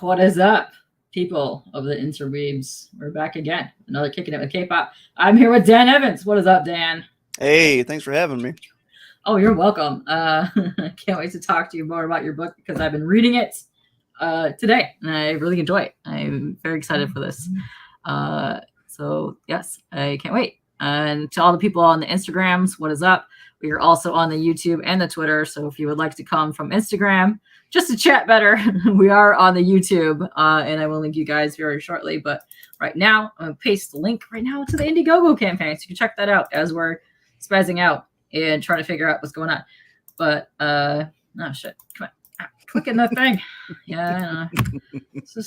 What is up, people of the interweaves? We're back again. Another kicking it with K-pop. I'm here with Dan Evans. What is up, Dan? Hey, thanks for having me. Oh, you're welcome. I can't wait to talk to you more about your book because I've been reading it today and I really enjoy it. I'm very excited for this. So yes, I can't wait. And to all the people on the Instagrams, what is up? We are also on the YouTube and the Twitter. So if you would like to come from Instagram just to chat better, we are on the YouTube, and I will link you guys very shortly. But right now, I'm going to paste the link right now to the IndieGogo campaign. So you can check that out as we're spazzing out and trying to figure out what's going on. But, oh shit, come on. Clicking that thing. Yeah. So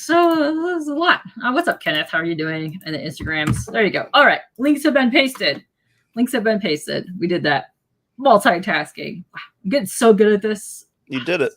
there's a lot. What's up, Kenneth? How are you doing? And the Instagrams. There you go. All right. Links have been pasted. We did that. Multitasking. Wow. I'm getting so good at this. You did it.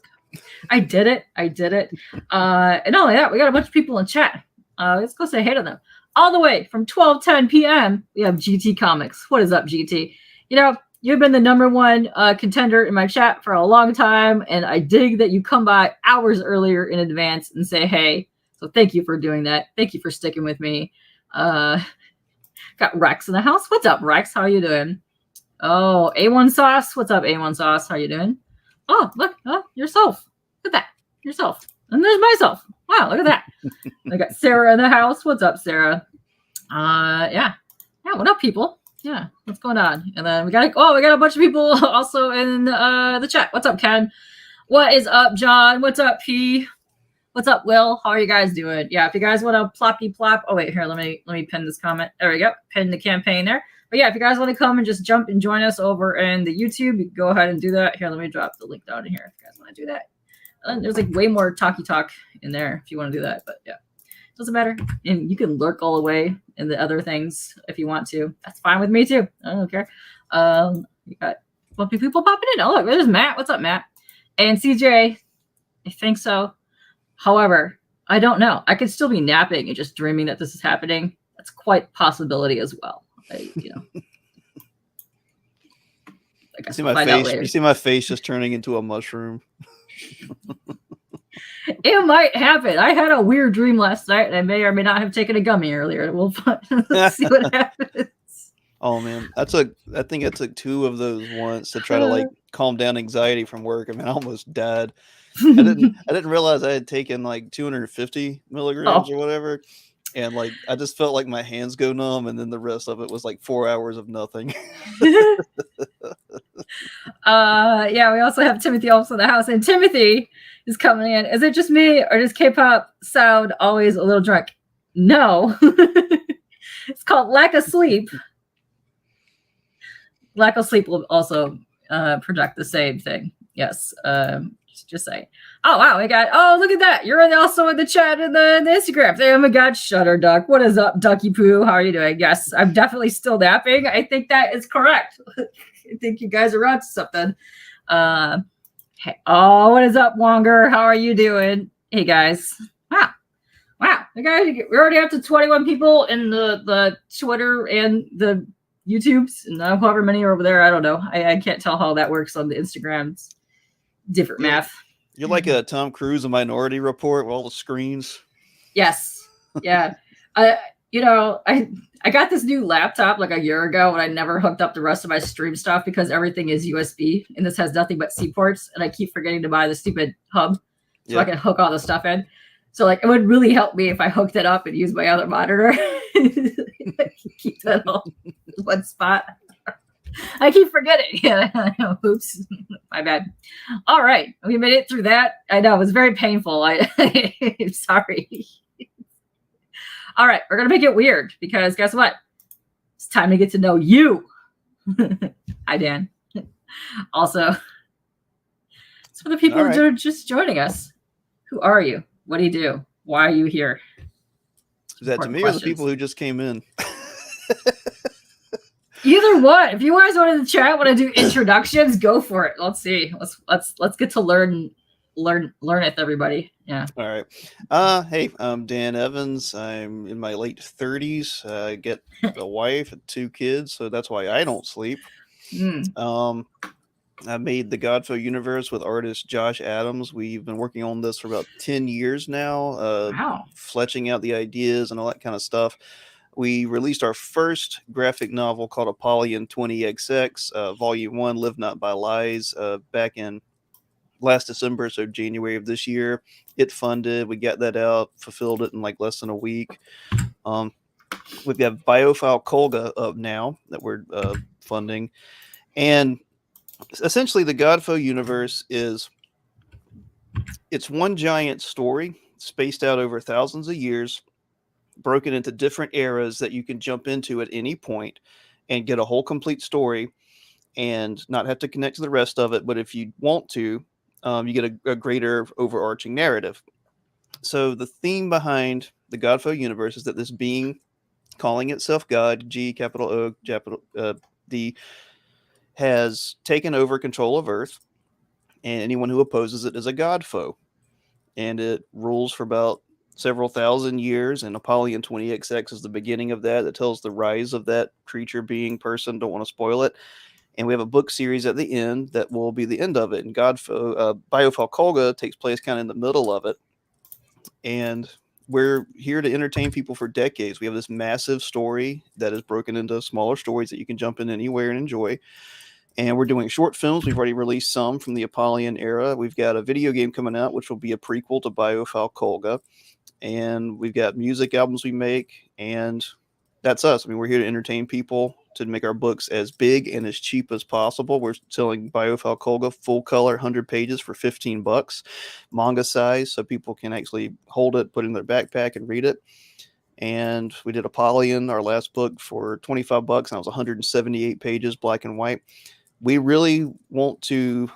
I did it. And not only that, we got a bunch of people in chat. Let's go say hey to them. All the way from 12:10 p.m., we have GT Comics. What is up, GT? You know, you've been the number one contender in my chat for a long time, and I dig that you come by hours earlier in advance and say hey. So thank you for doing that. Thank you for sticking with me. Got Rex in the house. What's up, Rex? How are you doing? Oh, A1 Sauce. What's up, A1 Sauce? How are you doing? Oh, look. Oh, yourself. Look at that. Yourself. And there's myself. Wow, look at that. I got Sarah in the house. What's up, Sarah? Yeah, what up, people? Yeah, what's going on? And then we got a bunch of people also in the chat. What's up, Ken? What is up, John? What's up, P? What's up, Will? How are you guys doing? Yeah, if you guys want to ploppy plop. Oh wait, here, let me pin this comment. There we go. Pin the campaign there. But yeah, if you guys want to come and just jump and join us over in the YouTube, you can go ahead and do that. Here, let me drop the link down in here if you guys want to do that. And there's like way more talky talk in there if you want to do that. But yeah, doesn't matter. And you can lurk all the way in the other things if you want to. That's fine with me too. I don't care. You got bumpy people popping in. Oh look, there's Matt. What's up, Matt? And CJ, I think so. However, I don't know. I could still be napping and just dreaming that this is happening. That's quite a possibility as well. You see my face. You see my face just turning into a mushroom. It might happen. I had a weird dream last night, and I may or may not have taken a gummy earlier. We'll see what happens. Oh man, I think I took 2 of those once to try to like calm down anxiety from work. I mean, I almost died. I didn't realize I had taken like 250 milligrams or whatever. And like I just felt like my hands go numb, and then the rest of it was like 4 hours of nothing. Yeah, we also have Timothy also in the house, and Timothy is coming in. Is it just me, or does K-pop sound always a little drunk? No. It's called lack of sleep. Lack of sleep will also project the same thing. Yes. Just saying. Oh wow, we got. Oh, look at that! You're also in the chat and the Instagram. Oh my God, Shutter Duck. What is up, Ducky Poo? How are you doing? Yes, I'm definitely still napping. I think that is correct. I think you guys are on to something. Hey, oh, what is up, Wonger? How are you doing? Hey guys. Wow. We're already up to 21 people in the Twitter and the YouTubes, and however many are over there. I don't know. I can't tell how that works on the Instagrams. Different math. You're like a Tom Cruise, a Minority Report with all the screens. Yes. Yeah. I got this new laptop like a year ago, and I never hooked up the rest of my stream stuff because everything is USB, and this has nothing but C ports, and I keep forgetting to buy the stupid hub so I can hook all the stuff in. So like it would really help me if I hooked it up and used my other monitor. Keep that all in one spot. I keep forgetting. Yeah, oops, my bad. All right, we made it through that. I know it was very painful. I'm sorry. All right, we're gonna make it weird because guess what? It's time to get to know you. Hi, Dan. Also, so for the people who are just joining us, who are you? What do you do? Why are you here? Is that to me or the people who just came in? Either one. If you guys want to chat, want to do introductions, go for it. Let's see. Let's get to learn it, everybody. Yeah. All right. Hey, I'm Dan Evans. I'm in my late 30s. I get a wife and 2 kids, so that's why I don't sleep. I made the Godfoe Universe with artist Josh Adams. We've been working on this for about 10 years now, Wow. fletching out the ideas and all that kind of stuff. We released our first graphic novel called Apollyon 20XX, Volume 1, Live Not by Lies, back in last December, so January of this year. It funded. We got that out, fulfilled it in like less than a week. We've got Biophile Kolga up now that we're funding. And essentially the Godfoe universe it's one giant story spaced out over thousands of years, broken into different eras that you can jump into at any point and get a whole complete story and not have to connect to the rest of it. But if you want to, you get a greater overarching narrative. So the theme behind the Godfoe universe is that this being calling itself God, G capital O capital D, has taken over control of Earth, and anyone who opposes it is a God foe. And it rules for about several thousand years, and Apollyon 20XX is the beginning of that. That tells the rise of that creature, being, person. Don't want to spoil it. And we have a book series at the end that will be the end of it. And Biophile Kolga takes place kind of in the middle of it. And we're here to entertain people for decades. We have this massive story that is broken into smaller stories that you can jump in anywhere and enjoy. And we're doing short films. We've already released some from the Apollyon era. We've got a video game coming out, which will be a prequel to Biophile Kolga. And we've got music albums we make. And that's us. I mean, we're here to entertain people, to make our books as big and as cheap as possible. We're selling Biophile Kolga full color, 100 pages for $15, manga size, so people can actually hold it, put it in their backpack, and read it. And we did Apollyon, our last book, for $25, and that was 178 pages, black and white. We really want to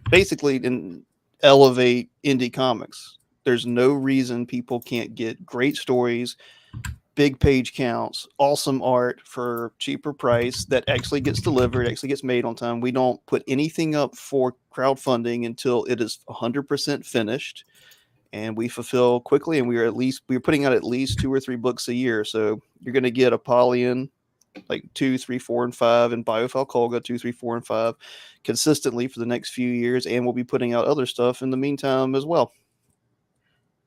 basically elevate indie comics. There's no reason people can't get great stories, big page counts, awesome art for cheaper price that actually gets delivered, actually gets made on time. We don't put anything up for crowdfunding until it is 100% finished, and we fulfill quickly. And we're putting out at least 2 or 3 books a year. So you're going to get Apollyon like 2, 3, 4, and 5, and Biophile Kolga 2, 3, 4, and 5 consistently for the next few years, and we'll be putting out other stuff in the meantime as well.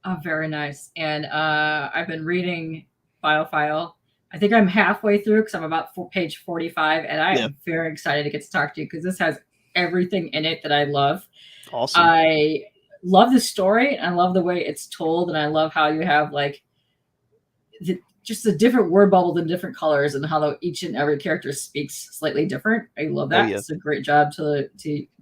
Oh, very nice. And I've been reading Biophile. I think I'm halfway through because I'm about page 45, and I am very excited to get to talk to you because this has everything in it that I love. Awesome. I love the story, and I love the way it's told, and I love how you have like just a different word bubble in different colors, and how each and every character speaks slightly different. I love that. It's a great job to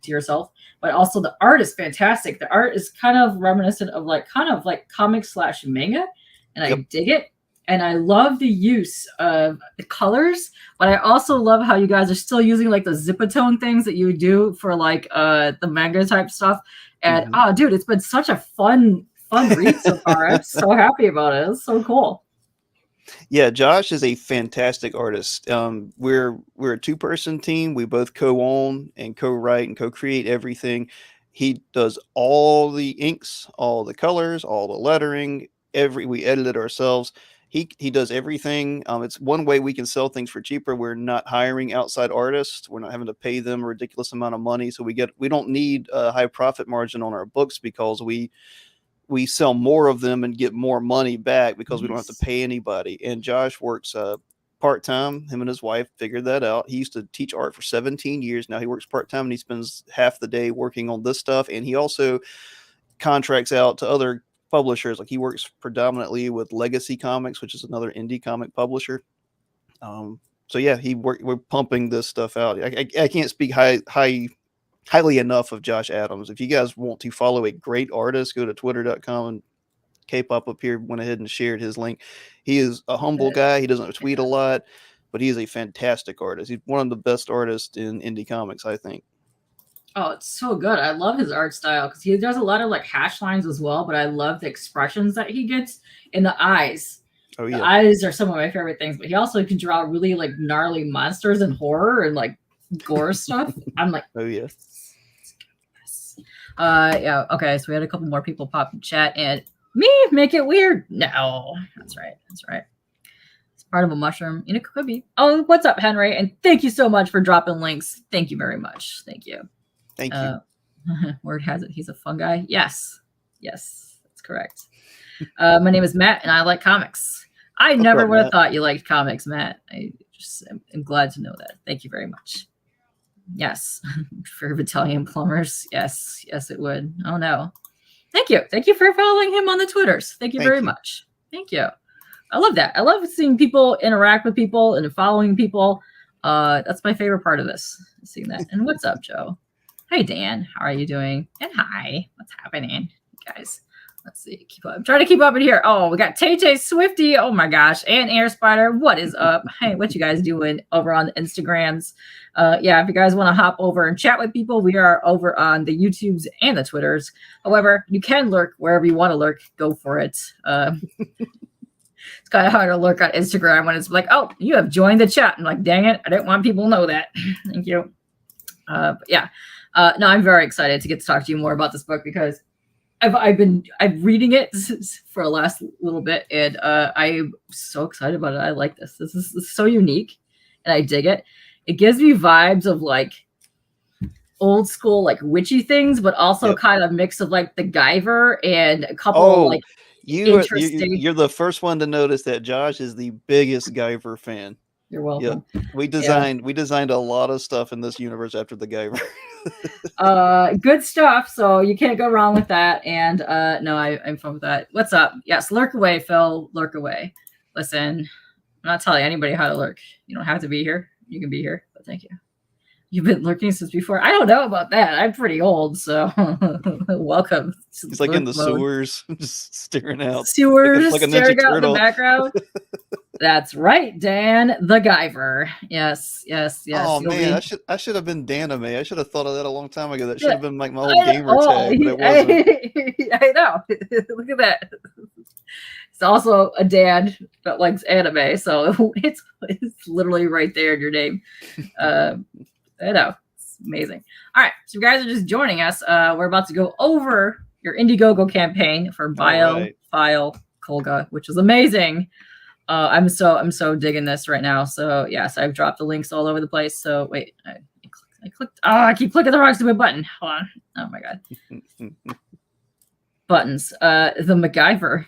yourself. But also the art is fantastic. The art is kind of reminiscent of kind of like comic/manga, and I dig it. And I love the use of the colors, but I also love how you guys are still using like the zipatone things that you would do for like the manga type stuff. And dude, it's been such a fun read so far. I'm so happy about it. It's so cool. Yeah, Josh is a fantastic artist. We're a 2-person team. We both co-own and co-write and co-create everything. He does all the inks, all the colors, all the lettering. We edit it ourselves. He does everything. It's one way we can sell things for cheaper. We're not hiring outside artists. We're not having to pay them a ridiculous amount of money. So we don't need a high profit margin on our books because we sell more of them and get more money back because we don't have to pay anybody. And Josh works part-time. Him and his wife figured that out. He used to teach art for 17 years. Now he works part-time, and he spends half the day working on this stuff. And he also contracts out to other publishers. Like he works predominantly with Legacy Comics, which is another indie comic publisher. So yeah, we're pumping this stuff out. I can't speak highly enough of Josh Adams. If you guys want to follow a great artist, go to twitter.com, and Kpop up here went ahead and shared his link. He is a humble guy. He doesn't tweet a lot, but he is a fantastic artist. He's one of the best artists in indie comics, I think. Oh, it's so good. I love his art style because he does a lot of like hash lines as well, but I love the expressions that he gets in the eyes. Oh yeah. The eyes are some of my favorite things, but he also can draw really like gnarly monsters and horror and like gore stuff. I'm like, oh yeah. Yeah. Okay. So we had a couple more people pop in chat, and me make it weird. No, that's right. That's right. It's part of a mushroom. It could be. Oh, what's up, Henry? And thank you so much for dropping links. Thank you very much. Thank you. Thank you. Word has it he's a fungi. Yes, that's correct. My name is Matt, and I like comics. I never would have thought you liked comics, Matt. I just am glad to know that. Thank you very much. Yes, for Italian plumbers. Yes, it would. Oh no. Thank you for following him on the Twitters. Thank you very much. Thank you. I love that. I love seeing people interact with people and following people. That's my favorite part of this, seeing that. And what's up, Joe? Hey, Dan. How are you doing? And hi. What's happening, guys? Let's see. Keep up. I'm trying to keep up in here. Oh, we got Tay Swifty. Oh my gosh. And Air Spider. What is up? Hey, what you guys doing over on the Instagrams? If you guys want to hop over and chat with people, we are over on the YouTubes and the Twitters. However, you can lurk wherever you want to lurk. Go for it. It's kind of hard to lurk on Instagram when it's like, oh, you have joined the chat. I'm like, dang it. I didn't want people to know that. Thank you. No, I'm very excited to get to talk to you more about this book because I'm reading it for the last little bit, and I'm so excited about it. I like this. This is so unique, and I dig it. It gives me vibes of like old school, like witchy things, but also kind of mix of like the Guyver and a couple like interesting. You're the first one to notice that Josh is the biggest Guyver fan. You're welcome. Yep. We designed a lot of stuff in this universe after the Guyver. Good stuff. So you can't go wrong with that. And no, I'm fun with that. What's up? Yes, lurk away, Phil. Lurk away. Listen, I'm not telling anybody how to lurk. You don't have to be here. You can be here, but thank you. You've been lurking since before. I don't know about that. I'm pretty old, so welcome. He's like in the sewers, just staring out. Sewers, like a staring out in the background. That's right, Dan the Guyver. Yes. Oh man, I should have been Danime. I should have thought of that a long time ago. That should have been like my old gamer tag, but it wasn't. I know. Look at that. It's also a Dan that likes anime, so it's literally right there in your name. I know. It's amazing. All right. So you guys are just joining us. We're about to go over your IndieGogo campaign for Biophile Kolga, which is amazing. I'm so digging this right now. So yes, I've dropped the links all over the place. So wait, I clicked. Oh, I keep clicking the wrong stupid button. Hold on. Oh my god. Buttons. The MacGyver.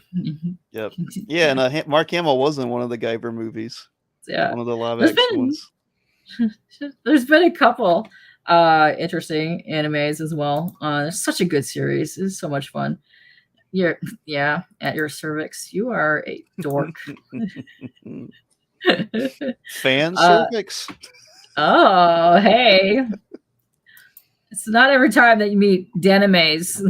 Yep. Yeah, and Mark Hamill was in one of the Guyver movies. Yeah. One of the live action ones. There's been a couple interesting animes as well. It's such a good series. It's so much fun. At your cervix. You are a dork. Fan cervix. Oh, hey. It's not every time that you meet Danimes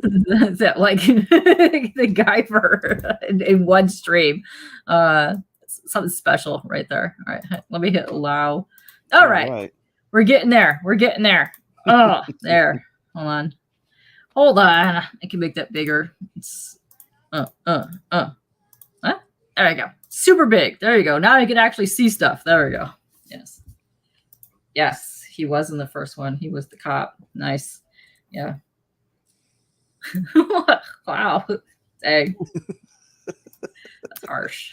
that like the Guyver in one stream. Something special right there. All right, let me hit allow. All right. We're getting there. Oh, there. Hold on. I can make that bigger. It's There we go. Super big. There you go. Now you can actually see stuff. There we go. Yes, he was in the first one. He was the cop. Nice. Yeah. Wow. Dang. That's harsh.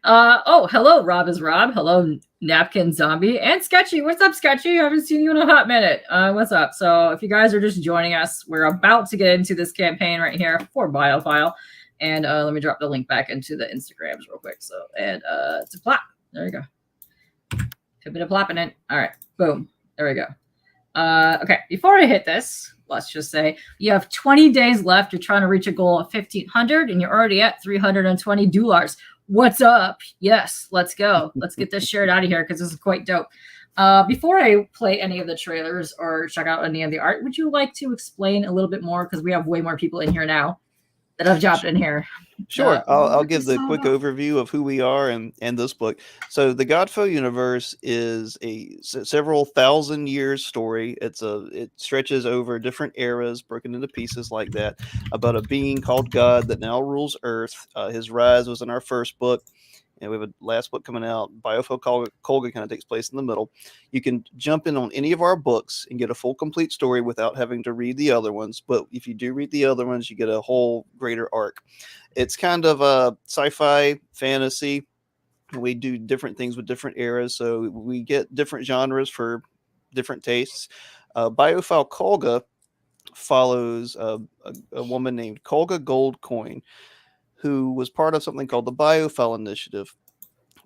Hello, Rob is Rob. Hello, Napkin Zombie and Sketchy. What's up, Sketchy? I haven't seen you in a hot minute. What's up? So if you guys are just joining us, we're about to get into this campaign right here for Biophile. And let me drop the link back into the Instagrams real quick. So, and it's a plop. There you go. A bit of plopping it. All right. Boom. There we go. Okay. Before I hit this, let's just say you have 20 days left. You're trying to reach a goal of 1,500 and you're already at $320. What's up? Yes, let's go. Let's get this shared out of here because this is quite dope. Before I play any of the trailers or check out any of the art, would you like to explain a little bit more? Because we have way more people in here now that I've dropped in here. Sure. I'll give the quick overview of who we are and this book. So the Godfoe Universe is a several thousand years story. It stretches over different eras, broken into pieces like that, about a being called God that now rules Earth. His rise was in our first book. And we have a last book coming out. Biophile Kolga kind of takes place in the middle. You can jump in on any of our books and get a full, complete story without having to read the other ones. But if you do read the other ones, you get a whole greater arc. It's kind of a sci-fi fantasy. We do different things with different eras. So we get different genres for different tastes. Biophile Kolga follows a woman named Kolga Goldcoin, who was part of something called the Biophile Initiative,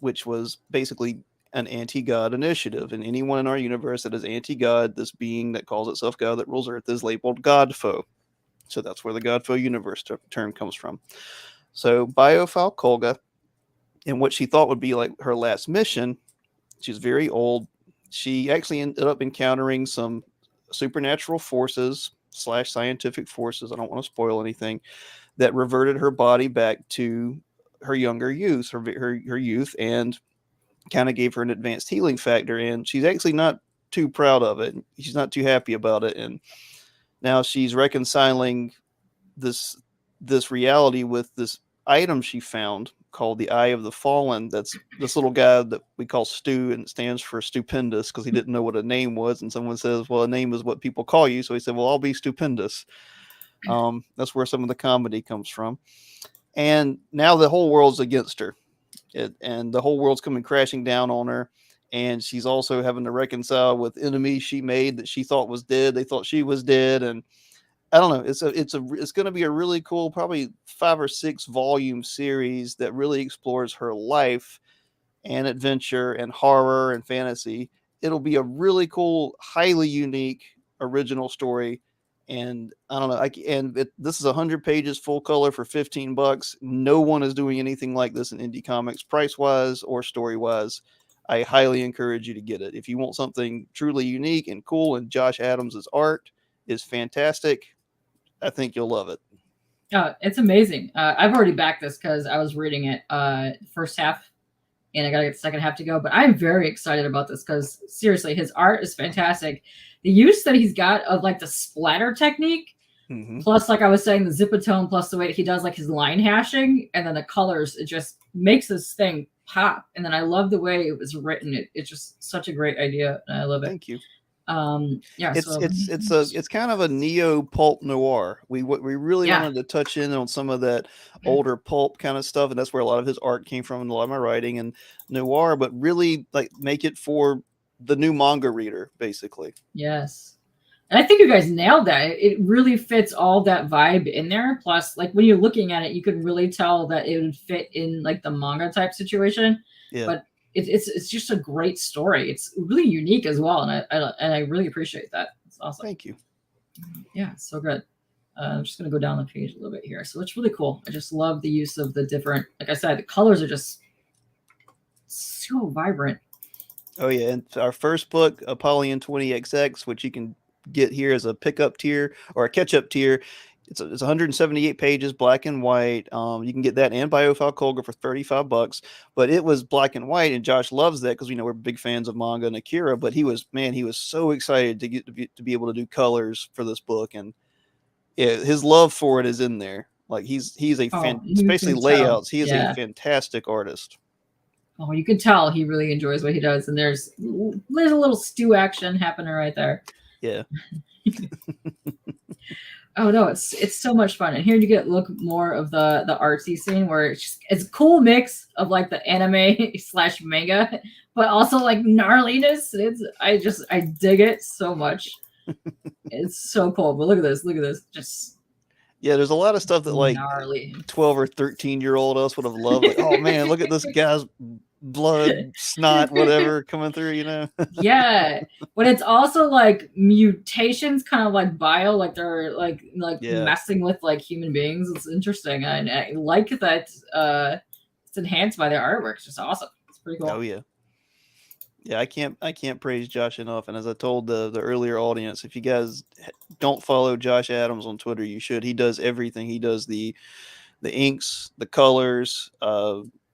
which was basically an anti-God initiative. And anyone in our universe that is anti-God, this being that calls itself God that rules Earth, is labeled Godfoe. So that's where the Godfoe Universe term comes from. So Biophile Kolga, and what she thought would be like her last mission, she's very old. She actually ended up encountering some supernatural forces / scientific forces. I don't want to spoil anything, that reverted her body back to her younger youth, her youth, and kind of gave her an advanced healing factor. And she's actually not too proud of it. She's not too happy about it. And now she's reconciling this reality with this item she found called the Eye of the Fallen. That's this little guy that we call Stu, and it stands for stupendous because he didn't know what a name was. And someone says, well, a name is what people call you. So he said, well, I'll be stupendous. That's where some of the comedy comes from. And now the whole world's against her, and the whole world's coming crashing down on her. And she's also having to reconcile with enemies she made that she thought was dead. They thought she was dead. And I don't know. It's going to be a really cool, probably 5 or 6 volume series that really explores her life and adventure and horror and fantasy. It'll be a really cool, highly unique, original story. And I don't know. This is 100 pages, full color for $15. No one is doing anything like this in indie comics, price wise or story wise. I highly encourage you to get it if you want something truly unique and cool. And Josh Adams' art is fantastic. I think you'll love it. It's amazing. I've already backed this because I was reading it first half, and I got to get the second half to go. But I'm very excited about this because seriously, his art is fantastic. The use that he's got of like the splatter technique, plus, like I was saying, the zipatone, plus the way that he does like his line hashing, and then the colors, it just makes this thing pop. And then I love the way it was written. It's just such a great idea, and I love it. Thank you. Yeah, it's kind of a neo pulp noir. We really wanted to touch in on some of that older pulp kind of stuff, and that's where a lot of his art came from, and a lot of my writing and noir, but really like make it for the new manga reader, basically. Yes. And I think you guys nailed that. It really fits all that vibe in there. Plus, like when you're looking at it, you can really tell that it would fit in like the manga type situation. Yeah. But it's just a great story. It's really unique as well, and I really appreciate that. It's awesome. Thank you. Yeah, so good. I'm just gonna go down the page a little bit here. So it's really cool. I just love the use of the different, like I said, the colors are just so vibrant. Oh yeah, and our first book, Apollyon 20XX, which you can get here as a pickup tier or a catch-up tier. It's 178 pages, black and white. You can get that and Biophile Kolga for $35, but it was black and white, and Josh loves that because we're big fans of manga and Akira. But he was so excited to be able to do colors for this book, and his love for it is in there. Like he's basically layouts. He is a fantastic artist. Oh, you can tell he really enjoys what he does, and there's a little stew action happening right there. Yeah. Oh no, it's so much fun. And here you get look more of the artsy scene where it's a cool mix of like the anime / manga, but also like gnarliness. I dig it so much. It's so cool. But look at this. Just there's a lot of stuff that like gnarly 12 or 13-year-old us would have loved. Like, oh man, look at this guy's blood, snot, whatever coming through, Yeah, but it's also like mutations, kind of like bio, like they're like messing with like human beings. It's interesting, and I like that. It's enhanced by their artwork. It's just awesome. It's pretty cool. Oh yeah. I can't praise Josh enough. And as I told the earlier audience, if you guys don't follow Josh Adams on Twitter, you should. He does everything. He does the inks, the colors,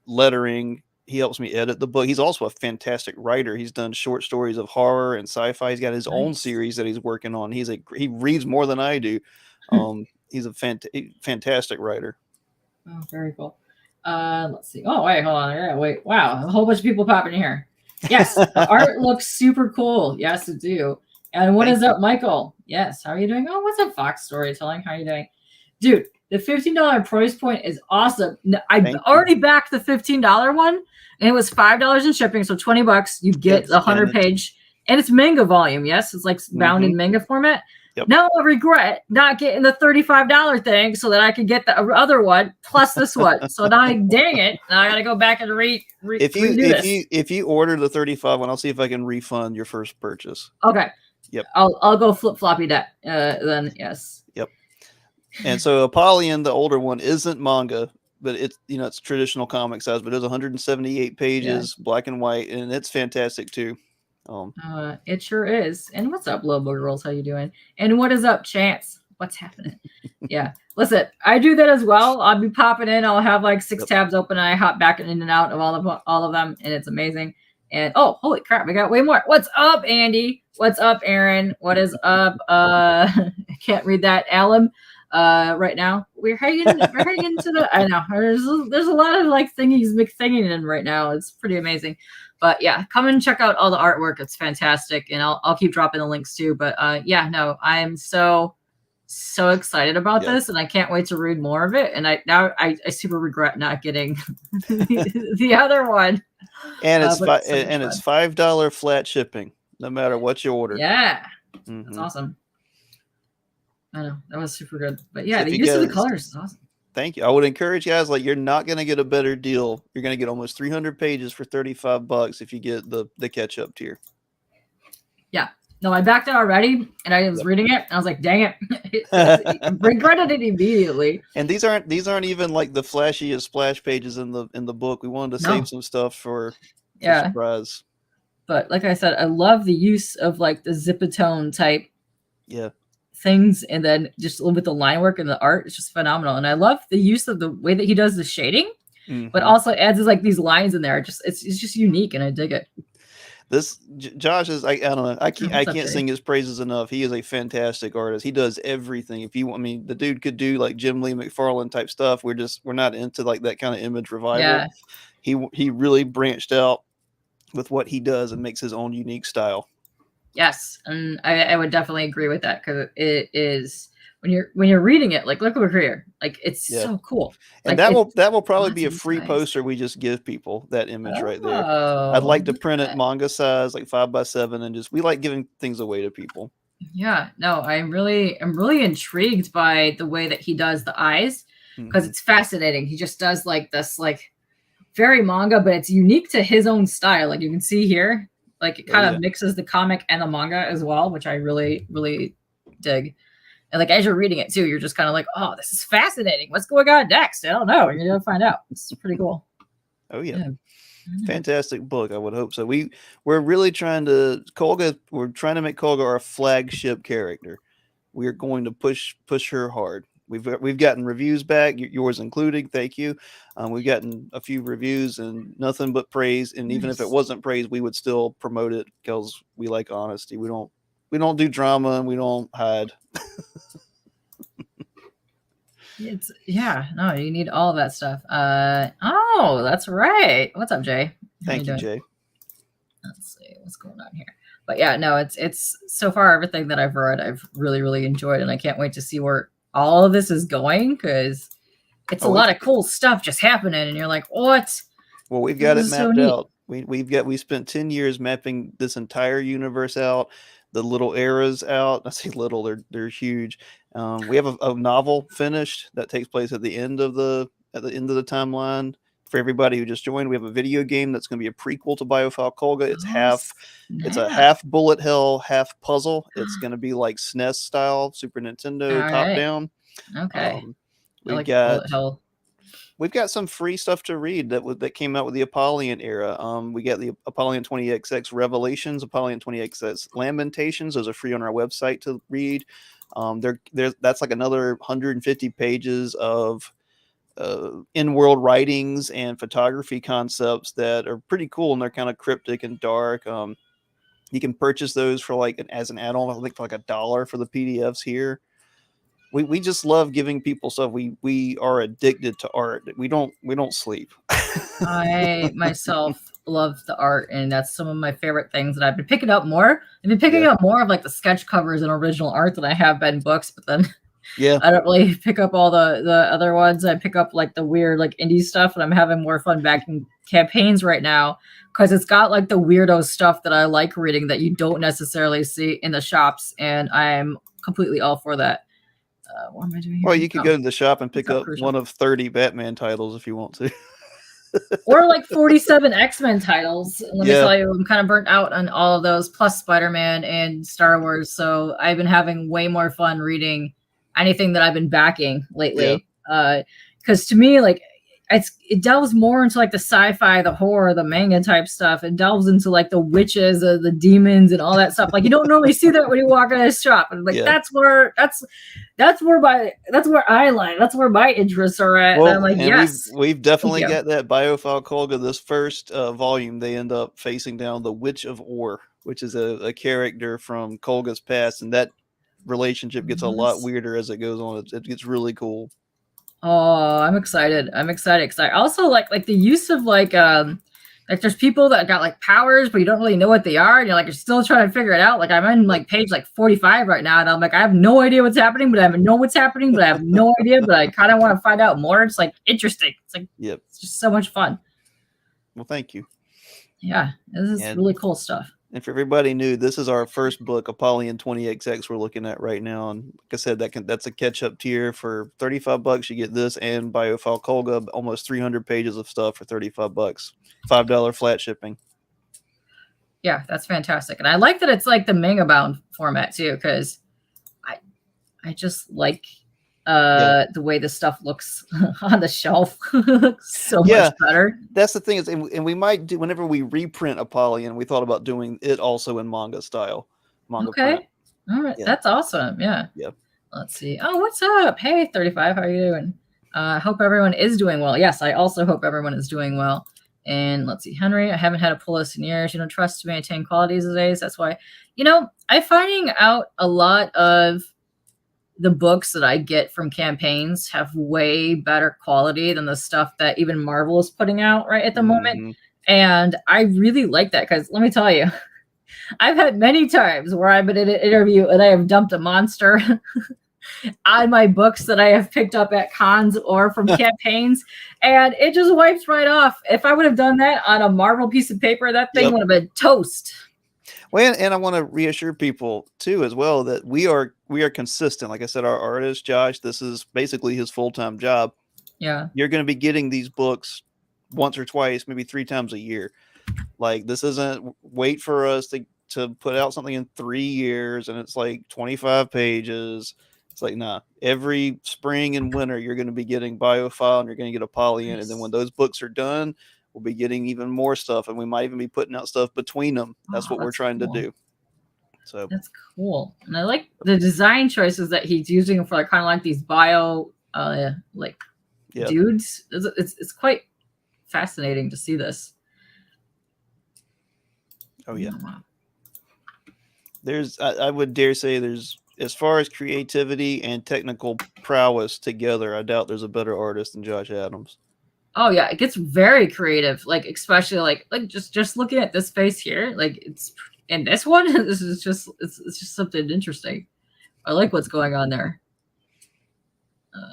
lettering. He helps me edit the book. He's also a fantastic writer. He's done short stories of horror and sci-fi. He's got his own series that he's working on. He reads more than I do. He's a fantastic writer. Oh, very cool. Let's see. Oh, wait, hold on. Yeah, wait. Wow, a whole bunch of people popping in here. Yes, the art looks super cool. Yes, it do. And what is up, Michael? Yes, how are you doing? Oh, what's up, Fox Storytelling? How are you doing? Dude, the $15 price point is awesome. I already backed the $15 one, and it was $5 in shipping, so $20. You get the 100 page, and it's manga volume. Yes, it's like bound in manga format. Yep. Now I regret not getting the $35 thing so that I could get the other one plus this one. So now, dang it, now I gotta go back and redo this. If you order the 35 one, I'll see if I can refund your first purchase. Okay. Yep. I'll go flip floppy that then. Yes. Yep. And so Apollyon, the older one, isn't manga, but it's it's traditional comic size, but it's 178 pages, black and white, and it's fantastic too. It sure is. And what's up, Lobo Girls? How you doing? And what is up, Chance? What's happening? Yeah. Listen, I do that as well. I'll be popping in. I'll have like 6 tabs open, and I hop back in and out of all of them, and it's amazing. And oh, holy crap, we got way more. What's up, Andy? What's up, Aaron? What is up? I can't read that, Alan. Right now we're hanging into the. I know there's a lot of like thingies McThinging in right now. It's pretty amazing. But yeah, come and check out all the artwork. It's fantastic, and I'll keep dropping the links too. But yeah, no, I'm so excited about this, and I can't wait to read more of it. And I super regret not getting the other one. And it's it's $5 flat shipping, no matter what you order. Yeah, that's awesome. I know that was super good. But yeah, the use of the colors is awesome. Thank you. I would encourage guys, like, you're not going to get a better deal. You're going to get almost 300 pages for $35 if you get the catch-up tier. Yeah. No, I backed it already, and I was reading it, and I was like, dang it. Regretted it immediately. And these aren't even like the flashiest splash pages in the book. We wanted to save some stuff for surprise. But like I said, I love the use of like the zipatone type things, and then just a little bit the line work and the art is just phenomenal. And I love the use of the way that he does the shading, but also adds like these lines in there. It's just unique, and I dig it. This Josh is I don't know. I can't sing his praises enough. He is a fantastic artist. He does everything. The dude could do like Jim Lee McFarlane type stuff. We're not into like that kind of image revival. Yeah. He really branched out with what he does and makes his own unique style. Yes, and I would definitely agree with that, because it is when you're reading it, like look over here, like it's so cool. And like, that will probably be a free poster we just give people, that image right there. I'd like to print it manga size, like 5x7, and we like giving things away to people. Yeah, no, I'm really intrigued by the way that he does the eyes, because it's fascinating. He just does like this, like very manga, but it's unique to his own style. Like you can see here. Like it kind of mixes the comic and the manga as well, which I really, really dig. And like as you're reading it too, you're just kind of like, oh, this is fascinating. What's going on next? I don't know. You're gonna find out. It's pretty cool. Oh yeah. Fantastic book. I would hope so. We're really trying to We're trying to make Kolga our flagship character. We're going to push her hard. We've gotten reviews back, yours including. Thank you. We've gotten a few reviews and nothing but praise. And even if it wasn't praise, we would still promote it, because we like honesty. We don't do drama, and we don't hide. No, you need all of that stuff. Oh, that's right. What's up, Jay? Thank you, Jay. Let's see what's going on here. But yeah, no, it's so far everything that I've read, I've really, really enjoyed, and I can't wait to see where all of this is going, because it's a lot of cool stuff just happening, and you're like, what? Well, we've got it mapped out. We spent 10 years mapping this entire universe out, the little eras out. I say little, they're huge. We have a novel finished that takes place at the end of the timeline. For everybody who just joined, we have a video game that's going to be a prequel to Biophile Kolga. It's a half bullet hell, half puzzle. It's going to be like SNES style, Super Nintendo top down. Okay. We've got some free stuff to read that came out with the Apollyon era. We got the Apollyon 20XX Revelations, Apollyon 20XX Lamentations. Those are free on our website to read. That's like another 150 pages of in-world writings and photography concepts that are pretty cool, and they're kind of cryptic and dark. You can purchase those for as an add-on, I think for like $1 for the PDFs here. We just love giving people stuff. We are addicted to art. We don't sleep. I myself love the art, and that's some of my favorite things that I've been picking up more. I've been picking up more of like the sketch covers and original art than I have been books, but then Yeah. I don't really pick up all the other ones. I pick up like the weird like indie stuff, and I'm having more fun backing campaigns right now because it's got like the weirdo stuff that I like reading that you don't necessarily see in the shops, and I'm completely all for that. What am I doing here? Well, you could go to the shop and What's pick up, up Crucial? one of 30 Batman titles if you want to. Or like 47 X-Men titles. Let me Yeah. tell you, I'm kind of burnt out on all of those, plus Spider-Man and Star Wars. So I've been having way more fun reading anything that I've been backing lately. Because to me, like it delves more into like the sci-fi, the horror, the manga type stuff. It delves into like the witches, the demons, and all that stuff. Like you don't normally see that when you walk in a shop. And like that's where I like. That's where my interests are at. Well, and I'm like, and yes, we've definitely got that Biophile Kolga. This first volume, they end up facing down the Witch of Or, which is a character from Kolga's past, and that relationship gets a lot weirder as it goes on. It gets really cool. Oh, I'm excited. I'm excited because I also like the use of like there's people that got like powers, but you don't really know what they are, and you're still trying to figure it out. Like I'm in like page like 45 right now, and I'm like, I have no idea what's happening, but I know what's happening, but I have no idea, but I kind of want to find out more. It's like interesting. It's like it's just so much fun. Well, thank you. Yeah, this is really cool stuff. And for everybody new, this is our first book, Apollyon 20XX, we're looking at right now. And like I said, that's a catch-up tier for $35. You get this and Biophile Kolga, almost 300 pages of stuff for $35. $5 flat shipping. Yeah, that's fantastic. And I like that it's like the manga bound format too, because I just like the way the stuff looks on the shelf. So much better. That's the thing is, and we might do whenever we reprint Apollyon, we thought about doing it also in manga style. Manga print. All right. That's awesome. Yeah. Let's see. Oh, what's up? Hey, 35. How are you doing? I hope everyone is doing well. Yes, I also hope everyone is doing well. And let's see, Henry, I haven't had a pull list in years. You don't trust to maintain quality these days. That's why, I'm finding out a lot of the books that I get from campaigns have way better quality than the stuff that even Marvel is putting out right at the moment. And I really like that because let me tell you, I've had many times where I've been in an interview and I have dumped a monster on my books that I have picked up at cons or from campaigns, and it just wipes right off. If I would have done that on a Marvel piece of paper, that thing would have been toast. Well, and I want to reassure people too, as well, that we are consistent. Like I said, our artist Josh, this is basically his full-time job. Yeah, you're going to be getting these books once or twice, maybe 3 times a year. Like this isn't wait for us to put out something in 3 years and it's like 25 pages. It's like, nah, every spring and winter, you're going to be getting Biophile and you're going to get Apollyon. And then when those books are done, we'll be getting even more stuff. And we might even be putting out stuff between them. That's what we're trying to do. So that's cool. And I like the design choices that he's using for kind of like these bio, dudes. It's quite fascinating to see this. Oh, yeah. I would dare say as far as creativity and technical prowess together, I doubt there's a better artist than Josh Adams. Oh yeah, it gets very creative. Like especially like just looking at this face here, like it's in this one. This is just it's just something interesting. I like what's going on there.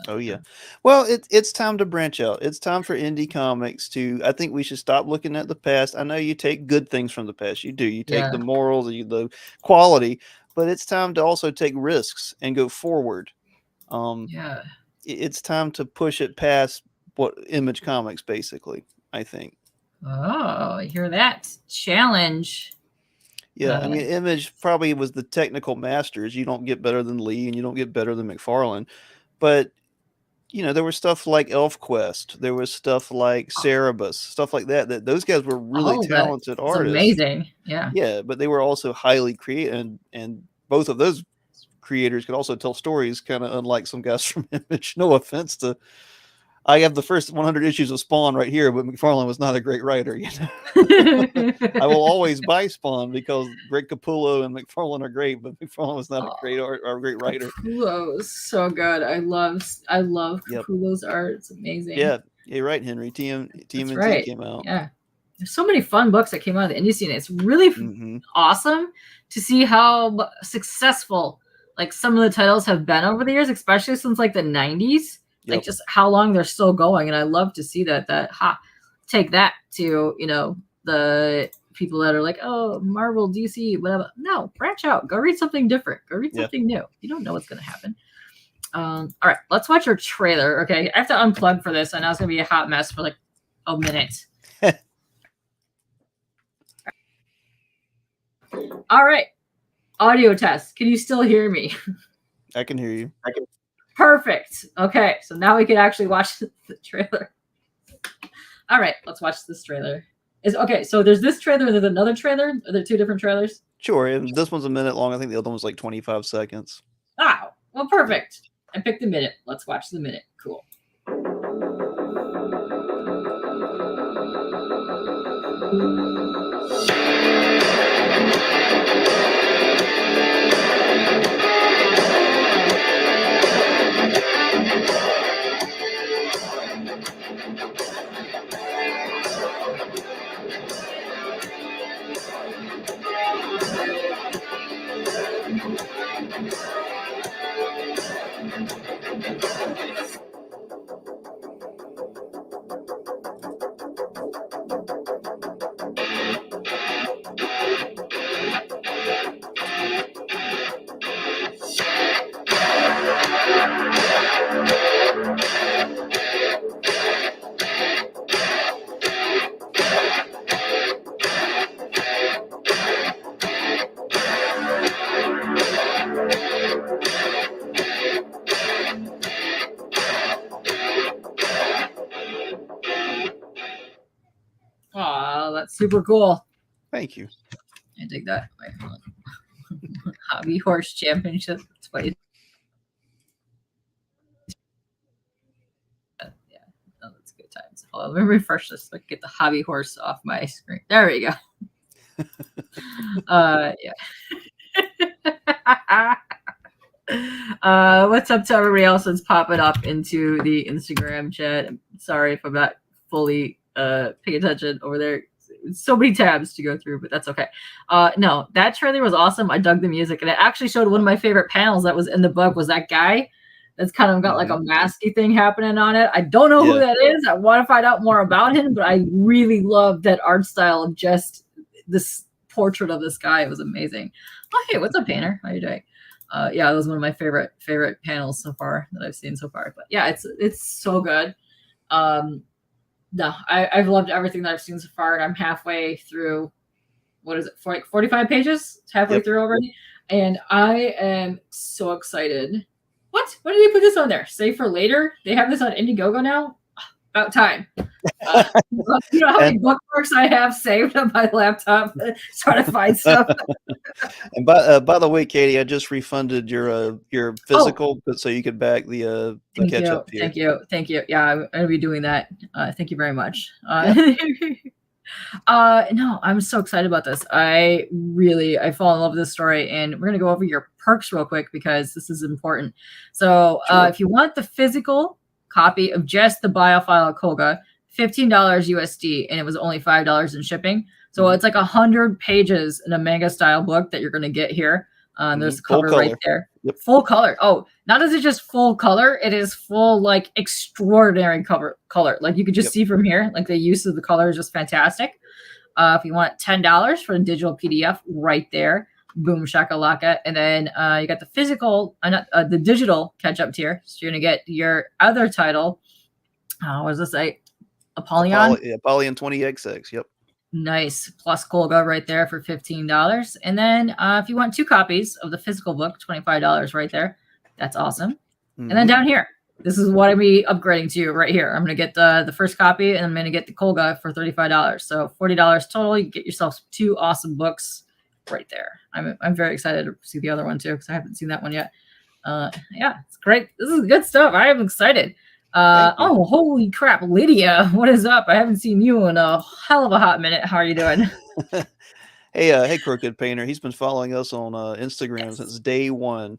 Oh yeah, well it's time to branch out. It's time for indie comics to. I think we should stop looking at the past. I know you take good things from the past. You do. You take the morals, the quality, but it's time to also take risks and go forward. It's time to push it past what Image Comics basically. I think. Oh, you hear that? Challenge. Yeah, I mean, Image probably was the technical masters. You don't get better than Lee, and you don't get better than McFarlane. But, there was stuff like ElfQuest. There was stuff like Cerebus, stuff like that those guys were really talented artists. Amazing. Yeah. Yeah, but they were also highly creative. And both of those creators could also tell stories, kind of unlike some guys from Image. No offense to... I have the first 100 issues of Spawn right here, but McFarlane was not a great writer. I will always buy Spawn because Greg Capullo and McFarlane are great, but McFarlane was not a great writer. Capullo is so good. I love Capullo's art. It's amazing. Yeah, you're right, Henry. TMNT right. came out. Yeah, there's so many fun books that came out of the indie scene. It's really awesome to see how successful like some of the titles have been over the years, especially since like the 90s. Yep. Like just how long they're still going, and I love to see that. Take that to the people that are like, oh, Marvel, DC, whatever. No, branch out. Go read something different. Go read something new. You don't know what's going to happen. All right, let's watch our trailer. Okay, I have to unplug for this. I know it's going to be a hot mess for like a minute. All right, audio test. Can you still hear me? I can hear you. Perfect. Okay, so now we can actually watch the trailer. All right, let's watch this trailer. Okay, so there's this trailer and there's another trailer. Are there two different trailers? Sure, and this one's a minute long. I think the other one was like 25 seconds. Oh, well, perfect. I picked a minute. Let's watch the minute. Cool. Oh, that's super cool. Thank you. I dig that. Hobby Horse Championship. That's funny. Yeah, oh, that's good times. Hold on, let me refresh this. So I can get the Hobby Horse off my screen. There we go. Yeah. What's up to everybody else that's popping up into the Instagram chat? I'm sorry if I'm not fully paying attention over there. So many tabs to go through, but that's okay. No, that trailer was awesome. I dug the music, and it actually showed one of my favorite panels that was in the book was that guy that's kind of got like a masky thing happening on it. I don't know who that is. I want to find out more about him, but I really love that art style of just this portrait of this guy. It was amazing. Oh, hey, what's up, Painter? How are you doing? Yeah, that was one of my favorite panels so far that I've seen so far. But yeah, it's so good. No, I've loved everything that I've seen so far, and I'm halfway through. What is it? 45 pages? It's halfway through already, and I am so excited. What? Why did they put this on there? Save for later? They have this on IndieGogo now? About time. You know how many bookmarks I have saved on my laptop trying to find stuff. And by the way, Katie, I just refunded your physical, so you could back the catch up here. Thank you. Yeah, I'm gonna be doing that. Thank you very much. No, I'm so excited about this. I fall in love with this story, and we're gonna go over your perks real quick because this is important. So, if you want the physical copy of just the Biophile Kolga, $15 USD, and it was only $5 in shipping. So it's like 100 pages in a manga style book that you're going to get here. There's the cover right there. Yep. Full color. Oh, not is it just full color, it is full like extraordinary color. Like you could just see from here, like the use of the color is just fantastic. If you want $10 for the digital PDF right there, boom shakalaka. And then you got the physical, the digital catch up tier. So you're going to get your other title. What does this say? Apollyon? Apollyon 20XX. Yep. Nice. Plus Kolga right there for $15. And then if you want 2 copies of the physical book, $25 right there. That's awesome. Mm-hmm. And then down here, this is what I'm upgrading to right here. I'm going to get the first copy, and I'm going to get the Kolga for $35. So $40 total. You get yourself 2 awesome books right there. I'm very excited to see the other one too, because I haven't seen that one yet. Yeah, it's great. This is good stuff. I am excited. Oh, holy crap, Lydia, what is up? I haven't seen you in a hell of a hot minute. How are you doing? Hey, Crooked Painter. He's been following us on Instagram since day one.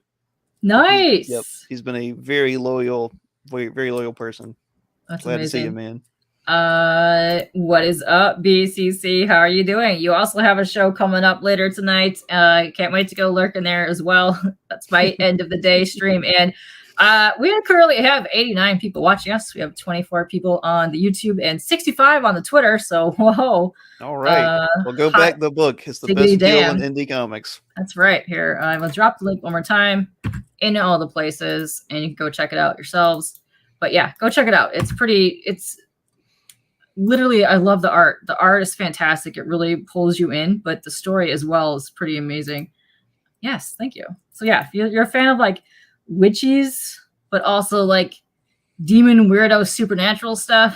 Nice. He's been a very loyal person. That's Glad amazing. to see you, man. What is up, BCC? How are you doing? You also have a show coming up later tonight. Can't wait to go lurk in there as well. That's my end of the day stream. And we currently have 89 people watching us. We have 24 people on the YouTube and 65 on the Twitter. So, whoa. All right. We'll go back to the book. It's the best deal in indie comics. That's right. Here, I will drop the link one more time in all the places, and you can go check it out yourselves. But yeah, go check it out. It's literally, I love the art. The art is fantastic. It really pulls you in, but the story as well is pretty amazing. Yes, thank you. So yeah, if you're a fan of like witches, but also like demon weirdo supernatural stuff,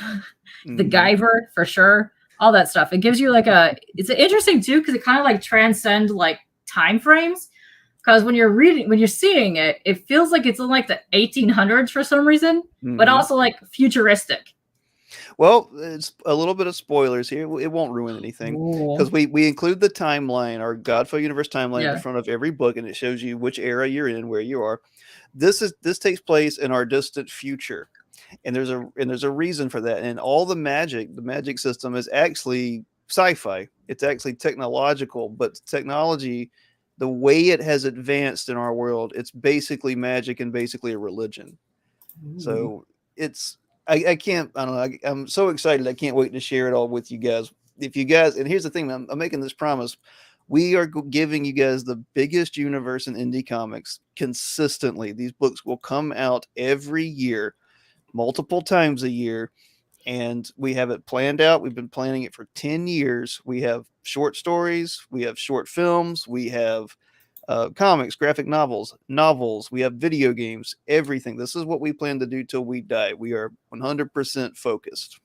the Guyver for sure, all that stuff. It gives you like it's interesting too, because it kind of like transcend like time frames. Because when you're seeing it, it feels like it's in like the 1800s for some reason, but also like futuristic. Well, it's a little bit of spoilers here. It won't ruin anything because we include the timeline, our Godfoe Universe timeline, in front of every book, and it shows you which era you're in, where you are. This takes place in our distant future, and there's a reason for that. And all the magic system is actually sci-fi. It's actually technological, but technology, the way it has advanced in our world, it's basically magic and basically a religion. So it's. I don't know. I'm so excited. I can't wait to share it all with you guys. If you guys, and here's the thing, I'm making this promise. We are giving you guys the biggest universe in indie comics consistently. These books will come out every year, multiple times a year. And we have it planned out. We've been planning it for 10 years. We have short stories. We have short films. We have comics, graphic novels, we have video games, everything. This is what we plan to do till we die. We are 100% focused.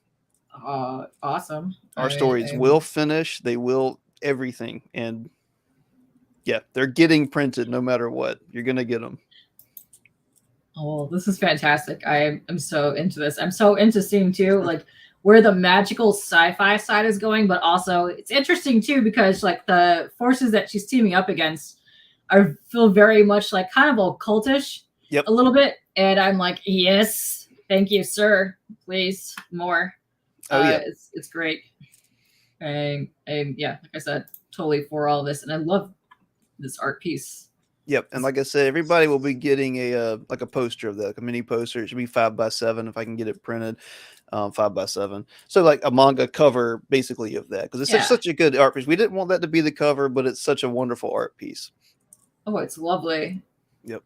Awesome. Our stories will finish. They will everything. And yeah, they're getting printed no matter what. You're going to get them. Oh, this is fantastic. I'm so into this. I'm so into seeing too, like where the magical sci-fi side is going, but also it's interesting too, because like the forces that she's teaming up against I feel very much like kind of occultish a little bit. And I'm like, yes, thank you, sir. Please, more. It's great. And yeah, like I said, totally for all this. And I love this art piece. Yep. And like I said, everybody will be getting a poster of that, like a mini poster. It should be 5x7 if I can get it printed. 5x7. So like a manga cover basically of that. Because it's such a good art piece. We didn't want that to be the cover, but it's such a wonderful art piece. Oh, it's lovely. Yep.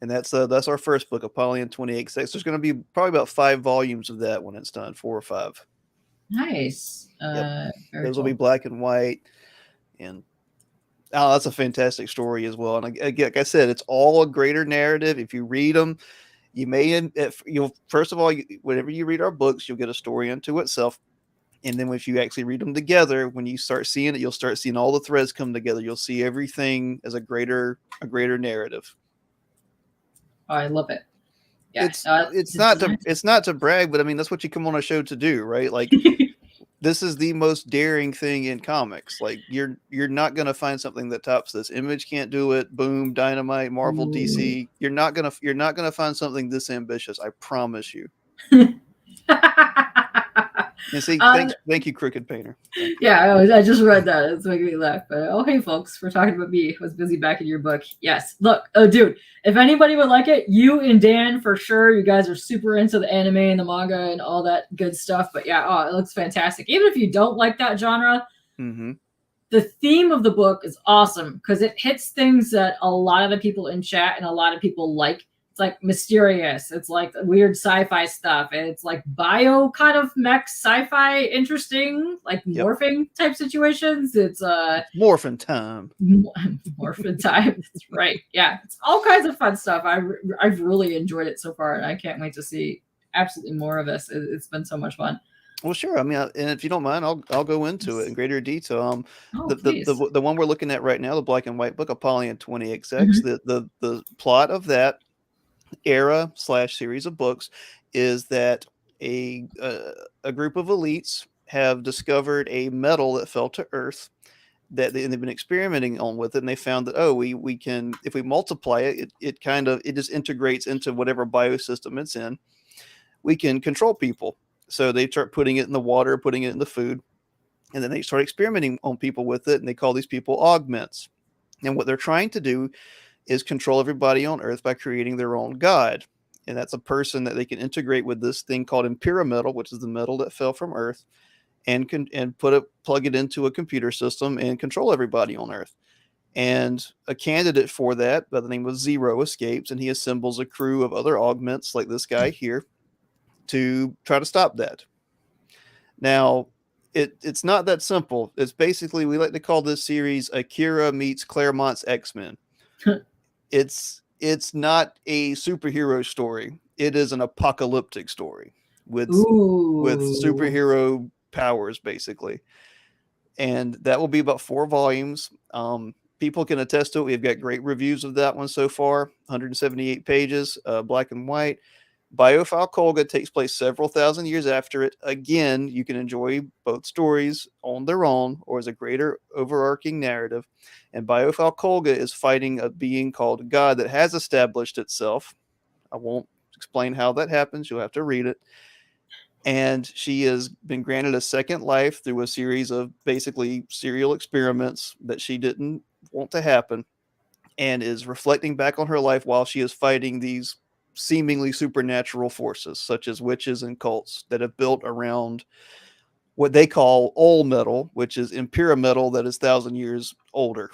And that's our first book, Apollyon 28. There's going to be probably about 5 volumes of that when it's done, 4 or 5. Nice. Those will be black and white. And that's a fantastic story as well. And like I said, it's all a greater narrative. If you read them, first of all, whenever you read our books, you'll get a story unto itself. And then if you actually read them together, when you start seeing it, you'll start seeing all the threads come together. You'll see everything as a greater narrative. Oh, I love it. Yeah, it's not to brag, but I mean that's what you come on a show to do, right? Like this is the most daring thing in comics. Like you're not gonna find something that tops this. Image can't do it. Boom, Dynamite, Marvel, DC. You're not gonna find something this ambitious. I promise you. And see, thank you, Crooked Painter. Yeah, I just read that. It's making me laugh. But hey, folks, we're talking about me. I was busy back in your book. Yes, look, dude. If anybody would like it, you and Dan for sure. You guys are super into the anime and the manga and all that good stuff. But yeah, it looks fantastic. Even if you don't like that genre, the theme of the book is awesome because it hits things that a lot of the people in chat and a lot of people like. It's like mysterious. It's like weird sci-fi stuff. It's like bio kind of mech sci-fi interesting, like morphing type situations. It's morphin' time. Morphin' time. That's right. Yeah. It's all kinds of fun stuff. I've really enjoyed it so far, and I can't wait to see absolutely more of this. It's been so much fun. Well, sure. I mean, and if you don't mind, I'll go into it in greater detail. The one we're looking at right now, the black and white book, Apollyon 20XX, the plot of that era / series of books is that a group of elites have discovered a metal that fell to Earth that they've been experimenting on with it, and they found that we can, if we multiply it, it just integrates into whatever biosystem it's in. We can control people. So they start putting it in the water, putting it in the food, and then they start experimenting on people with it, and they call these people augments. And what they're trying to do is control everybody on Earth by creating their own god. And that's a person that they can integrate with this thing called metal, which is the metal that fell from Earth, and plug it into a computer system and control everybody on Earth. And a candidate for that by the name of Zero escapes, and he assembles a crew of other augments like this guy here to try to stop that. Now, it's not that simple. It's basically, we like to call this series Akira meets Claremont's X-Men. It's not a superhero story. It is an apocalyptic story with superhero powers, basically. And that will be about 4 volumes. People can attest to it. We've got great reviews of that one so far. 178 pages, black and white. Biophile Kolga takes place several thousand years after it. Again, you can enjoy both stories on their own or as a greater overarching narrative. And Biophile Kolga is fighting a being called God that has established itself. I won't explain how that happens. You'll have to read it. And she has been granted a second life through a series of basically serial experiments that she didn't want to happen, and is reflecting back on her life while she is fighting these seemingly supernatural forces, such as witches and cults that have built around what they call old metal, which is metal that is 1,000 years older.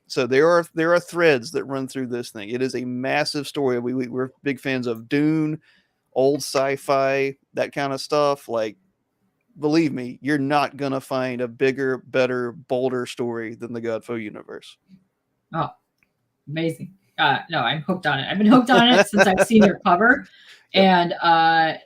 So there are threads that run through this thing. It is a massive story. We're big fans of Dune, old sci-fi, that kind of stuff. Like, believe me, you're not gonna find a bigger, better, bolder story than the Godfoe Universe. Oh, amazing. No, I'm hooked on it. I've been hooked on it since I've seen your cover. Yep.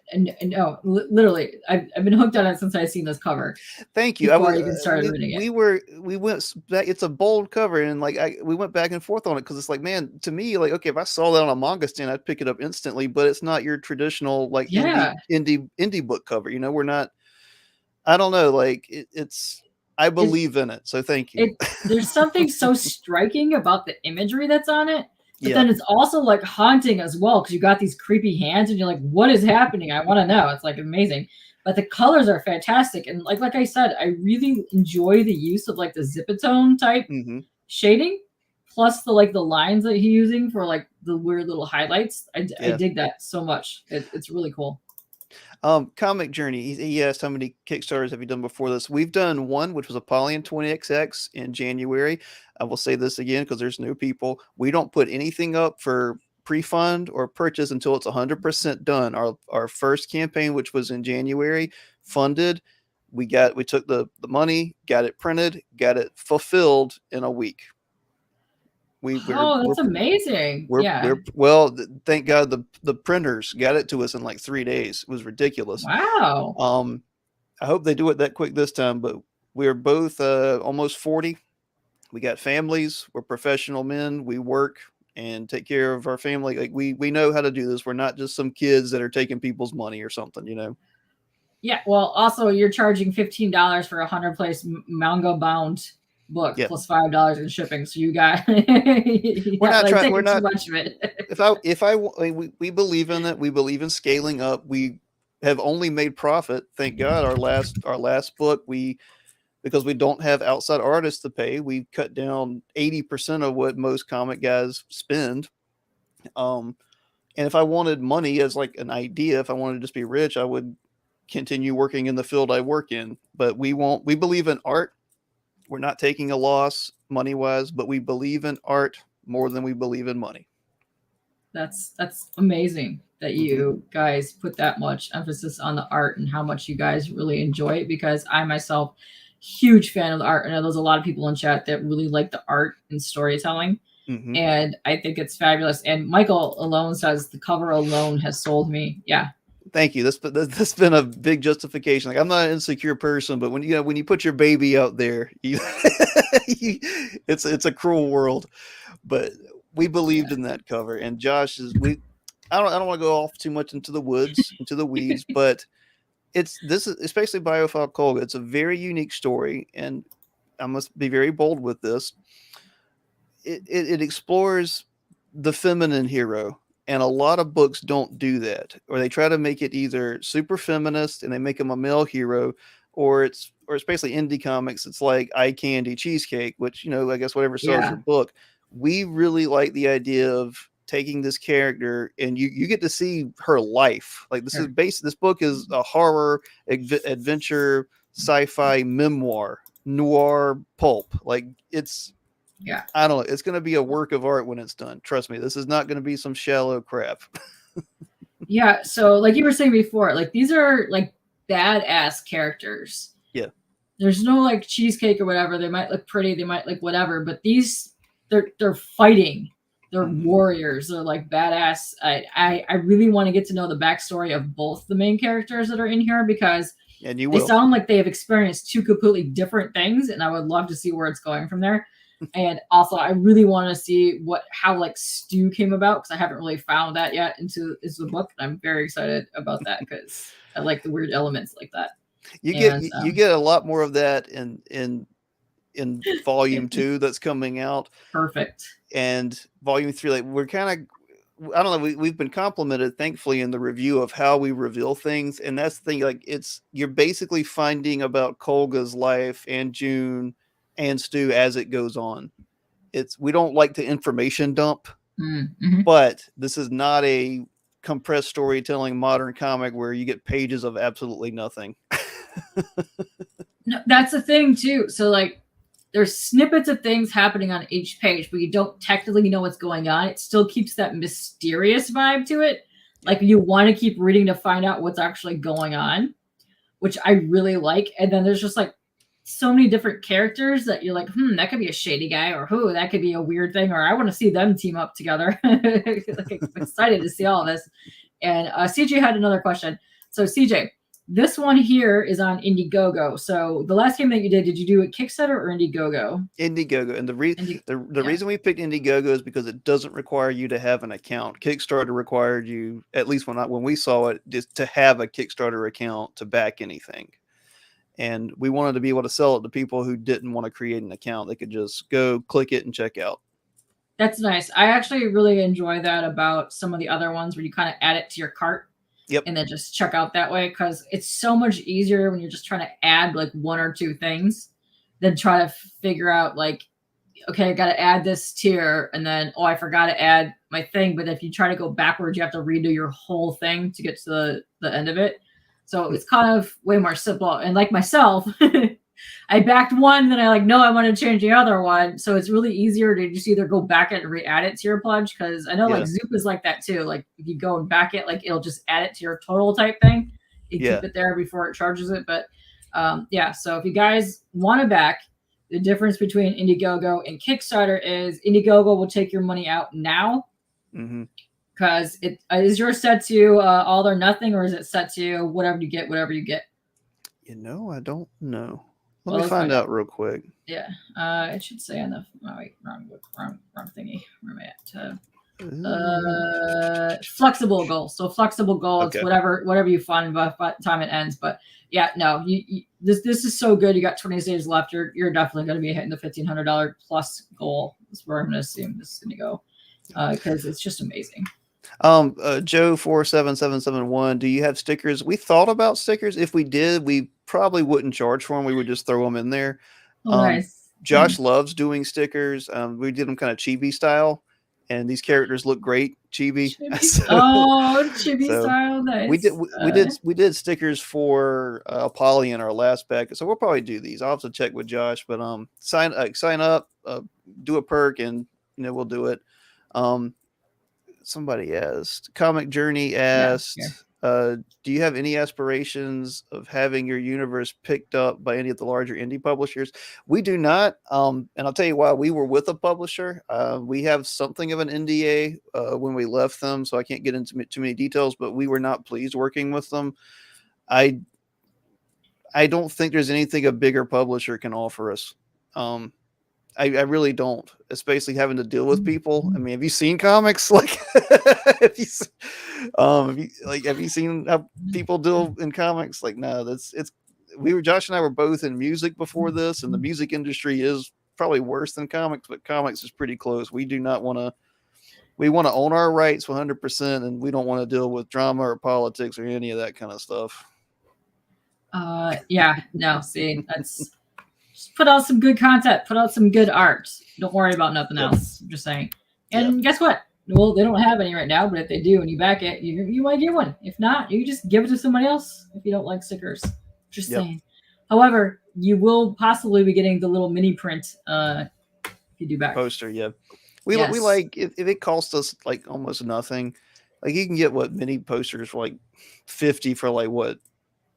And no, literally, I've been hooked on it since I've seen this cover. Thank you. Before I even started reading it. We went back. It's a bold cover, and like we went back and forth on it because it's like, man, to me, like, okay, if I saw that on a manga stand, I'd pick it up instantly. But it's not your traditional like indie book cover. You know, we're not. I don't know. Like it's. I believe in it, so thank you. There's something so striking about the imagery that's on it. But then it's also like haunting as well because you got these creepy hands and you're like, what is happening? I want to know. It's like amazing. But the colors are fantastic. And like I said, I really enjoy the use of like the zipatone type shading, plus the lines that he's using for like the weird little highlights. I dig that so much. It's really cool. Comic Journey. He asked how many Kickstarters have you done before this? We've done one, which was Apollyon 20XX in January. I will say this again because there's new people. We don't put anything up for pre-fund or purchase until it's 100% done. Our first campaign, which was in January, funded. We took the money, got it printed, got it fulfilled in a week. That's amazing. Well, thank God the printers got it to us in like 3 days. It was ridiculous. Wow. I hope they do it that quick this time, but we're both almost 40. We got families. We're professional men. We work and take care of our family. Like we know how to do this. We're not just some kids that are taking people's money or something, you know? Yeah. Well, also you're charging $15 for a 100-place manga bound book plus $5 in shipping. So you got we're not trying. We're not too much of it. We believe in it. We believe in scaling up. We have only made profit. Thank God. Our last book, because we don't have outside artists to pay, we cut down 80% of what most comic guys spend. And if I wanted money as like an idea, if I wanted to just be rich, I would continue working in the field I work in. But we won't. We believe in art. We're not taking a loss money-wise, but we believe in art more than we believe in money. That's amazing that you guys put that much emphasis on the art and how much you guys really enjoy it, because I myself, huge fan of the art. And I know there's a lot of people in chat that really like the art and storytelling. And I think it's fabulous. And Michael alone says the cover alone has sold me. Yeah. Thank you. That's been a big justification. Like, I'm not an insecure person, but when you put your baby out there, it's a cruel world. But we believed in that cover, and Josh is I don't want to go off too much into the weeds, but this is especially Biophile Kolga. It's a very unique story, and I must be very bold with this. It explores the feminine hero And a lot of books don't do that, or they try to make it either super feminist and they make him a male hero, or it's basically indie comics. It's like eye candy cheesecake, which, you know, I guess whatever sells Yeah. your book. We really like the idea of taking this character and you get to see her life. Like Sure. this book is a horror adventure sci-fi memoir noir pulp. Like it's Yeah. I don't know. It's going to be a work of art when it's done. Trust me. This is not going to be some shallow crap. Yeah. So, like you were saying before, like these are like badass characters. Yeah. There's no like cheesecake or whatever. They might look pretty. They might like whatever. But these, they're fighting. They're warriors. They're like badass. I really want to get to know the backstory of both the main characters that are in here, because And you they will. sound like they have experienced two completely different things, and I would love to see where it's going from there. And also, I really want to see how like Stu came about, because I haven't really found that yet into the book. I'm very excited about that because I like the weird elements like that. You get a lot more of that in volume 2 that's coming out, Perfect. and volume 3. Like we're kind of, I don't know. We've been complimented, thankfully, in the review of how we reveal things, and that's the thing. Like you're basically finding about Kolga's life and June and Stu as it goes on. We don't like to information dump, Mm-hmm. but this is not a compressed storytelling modern comic where you get pages of absolutely nothing. No, that's the thing too. So like, there's snippets of things happening on each page, but you don't technically know what's going on. It still keeps that mysterious vibe to it. Like you want to keep reading to find out what's actually going on, which I really like. And then there's just like so many different characters that you're like, that could be a shady guy, or that could be a weird thing, or I want to see them team up together. Like, I'm excited to see all this. And CJ had another question. So CJ, this one here is on IndieGogo. So the last game that you did you do it Kickstarter or IndieGogo? IndieGogo, and the reason we picked IndieGogo is because it doesn't require you to have an account. Kickstarter required you, at least when we saw it, just to have a Kickstarter account to back anything. And we wanted to be able to sell it to people who didn't want to create an account. They could just go click it and check out. That's nice. I actually really enjoy that about some of the other ones where you kind of add it to your cart. Yep. And then just check out that way, because it's so much easier when you're just trying to add like one or two things than try to figure out like, okay, I got to add this tier, and then, I forgot to add my thing. But if you try to go backwards, you have to redo your whole thing to get to the end of it. So it's kind of way more simple. And like myself, I backed one, then I I want to change the other one. So it's really easier to just either go back it and re-add it to your pledge. Because I know like Zoop is like that too. Like if you go and back it, like it'll just add it to your total type thing. You keep it there before it charges it. But so if you guys want to back, the difference between IndieGogo and Kickstarter is IndieGogo will take your money out now. Because it is yours set to all or nothing, or is it set to whatever you get? I don't know. Let me find out real quick. Yeah, it should say on the wrong thingy. Where am I at? Flexible goal. So flexible goal. Okay. It's whatever you find by the time it ends. But yeah, no, this is so good. You got 20 days left. You're definitely going to be hitting the $1,500 plus goal. That's where I'm going to assume this is going to go, because it's just amazing. Joe 47771, do you have stickers? We thought about stickers. If we did, we probably wouldn't charge for them. We would just throw them in there. Nice. Josh loves doing stickers. We did them kind of chibi style, and these characters look great chibi. Chibi style. Nice. We did stickers for Polly in our last pack, so we'll probably do these. I'll have to check with Josh, but sign up, do a perk, and we'll do it. Somebody asked, Comic Journey asked, do you have any aspirations of having your universe picked up by any of the larger indie publishers? We do not. And I'll tell you why. We were with a publisher. We have something of an NDA when we left them, so I can't get into too many details, but we were not pleased working with them. I don't think there's anything a bigger publisher can offer us. I really don't, especially having to deal with people. I mean, have you seen comics? Like, have you seen how people deal in comics? Like, no, Josh and I were both in music before this, and the music industry is probably worse than comics, but comics is pretty close. We do not want to We want to own our rights 100%, and we don't want to deal with drama or politics or any of that kind of stuff. Yeah, no, see, that's just put out some good content, put out some good art. Don't worry about nothing else. I'm just saying. And guess what? Well, they don't have any right now, but if they do and you back it, you might get one. If not, you just give it to somebody else if you don't like stickers. Just saying. However, you will possibly be getting the little mini print if you do back. Poster, yeah. We like, if it costs us like almost nothing, like you can get mini posters for like 50 for like what,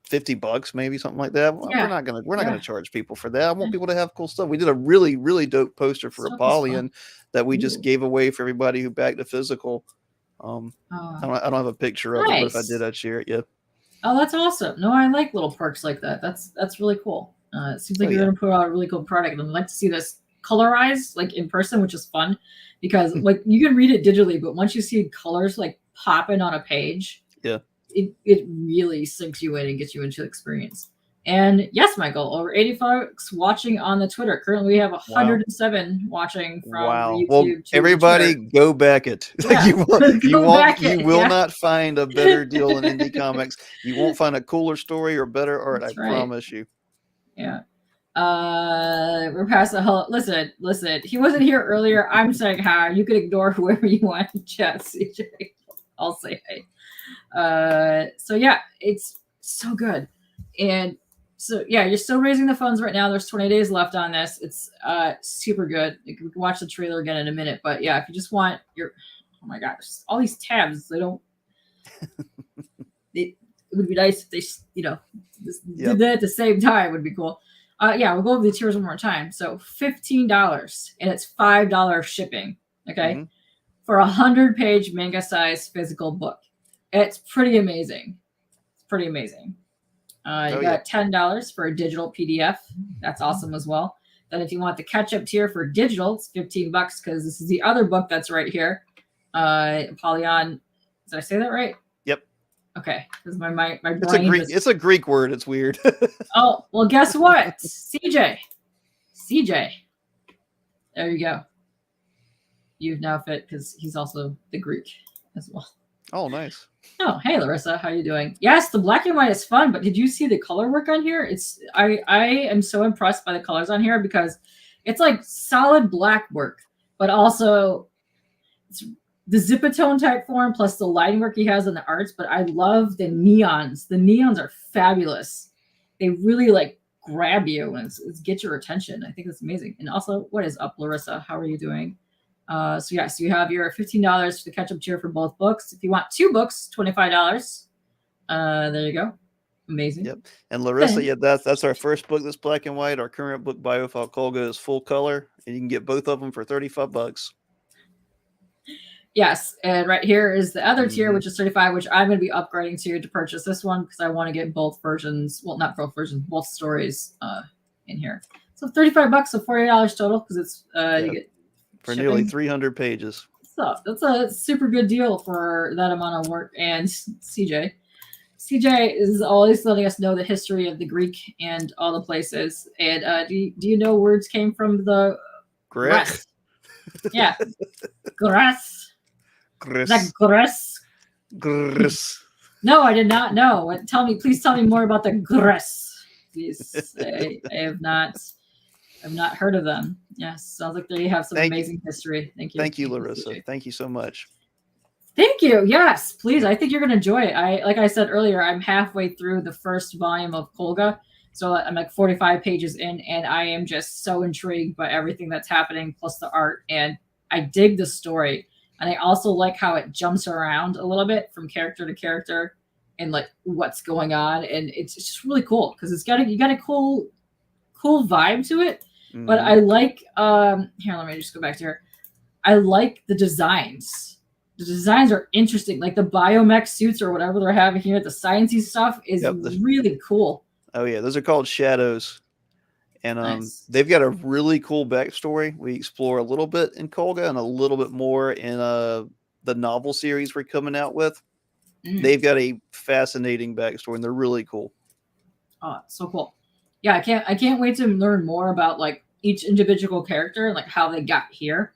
$50 maybe, something like that. Well, we're not gonna charge people for that. I want people to have cool stuff. We did a really, really dope poster for Apollyon that we just gave away for everybody who backed a physical. I don't have a picture of it, but if I did, I'd share it. Yeah. Oh, that's awesome. No, I like little perks like that. That's really cool. It seems like you're gonna put out a really cool product, and I'd like to see this colorized like in person, which is fun because like you can read it digitally, but once you see colors like popping on a page, it really sinks you in and gets you into the experience. And yes, Michael, over 80 folks watching on the Twitter. Currently, we have 107 watching from YouTube. Well, everybody, go back it. Yeah. you will not find a better deal in indie comics. You won't find a cooler story or better art. I promise you. Yeah. We're past the whole. Listen. He wasn't here earlier. I'm saying hi. You can ignore whoever you want to chat, CJ. I'll say hey. So yeah, it's so good. And so yeah, you're still raising the funds right now. There's 20 days left on this. It's super good. We can watch the trailer again in a minute. But yeah, if you just want your, oh my gosh, all these tabs, they don't. It would be nice if they, did that at the same time. Would be cool. Yeah, we'll go over the tiers one more time. So $15, and it's $5 shipping. Okay, for 100-page manga-sized physical book. It's pretty amazing. It's pretty amazing. You got $10 for a digital PDF. That's awesome as well. Then if you want the catch-up tier for digital, it's $15 because this is the other book that's right here. Apollyon. Did I say that right? Yep. Okay, because my brain. It's a Greek word. It's weird. Oh well, guess what? CJ. There you go. You've now fit because he's also the Greek as well. Oh, nice. Oh, hey Larissa, how you doing? Yes, the black and white is fun, but did you see the color work on here? I am so impressed by the colors on here because it's like solid black work, but also it's the Zipatone type form plus the lighting work he has on the arts. But I love the neons. The neons are fabulous. They really like grab you and it's get your attention. I think that's amazing. And also, what is up, Larissa? How are you doing? So you have your $15 for the catch-up tier for both books. If you want 2 books, $25. There you go. Amazing. Yep. And Larissa, that's our first book that's black and white. Our current book, Biophile Kolga, is full color, and you can get both of them for $35. Yes, and right here is the other tier, which is $35, which I'm going to be upgrading to purchase this one because I want to get both versions. Well, not both versions, both stories in here. So $35, so $40 total because it's you get for shipping. Nearly 300 pages. So that's a super good deal for that amount of work. And CJ is always letting us know the history of the Greek and all the places. And do you know words came from the grass? Yeah, grass. That grass. Grass. No, I did not know. Please tell me more about the grass. Please, I have not heard of them. Yes, sounds like they have some amazing history. Thank you. Thank you, Larissa. Thank you so much. Thank you. Yes, please. I think you're going to enjoy it. Like I said earlier, I'm halfway through the first volume of Kolga. So I'm like 45 pages in, and I am just so intrigued by everything that's happening, plus the art. And I dig the story. And I also like how it jumps around a little bit from character to character and like what's going on. And it's just really cool because you got a cool vibe to it. Mm-hmm. But I like, here, let me just go back to here. I like the designs. The designs are interesting. Like the biomech suits or whatever they're having here, the sciencey stuff is really cool. Oh yeah, those are called shadows. And they've got a really cool backstory. We explore a little bit in Kolga and a little bit more in the novel series we're coming out with. They've got a fascinating backstory, and they're really cool. Oh, so cool. Yeah, I can't wait to learn more about like each individual character and like how they got here.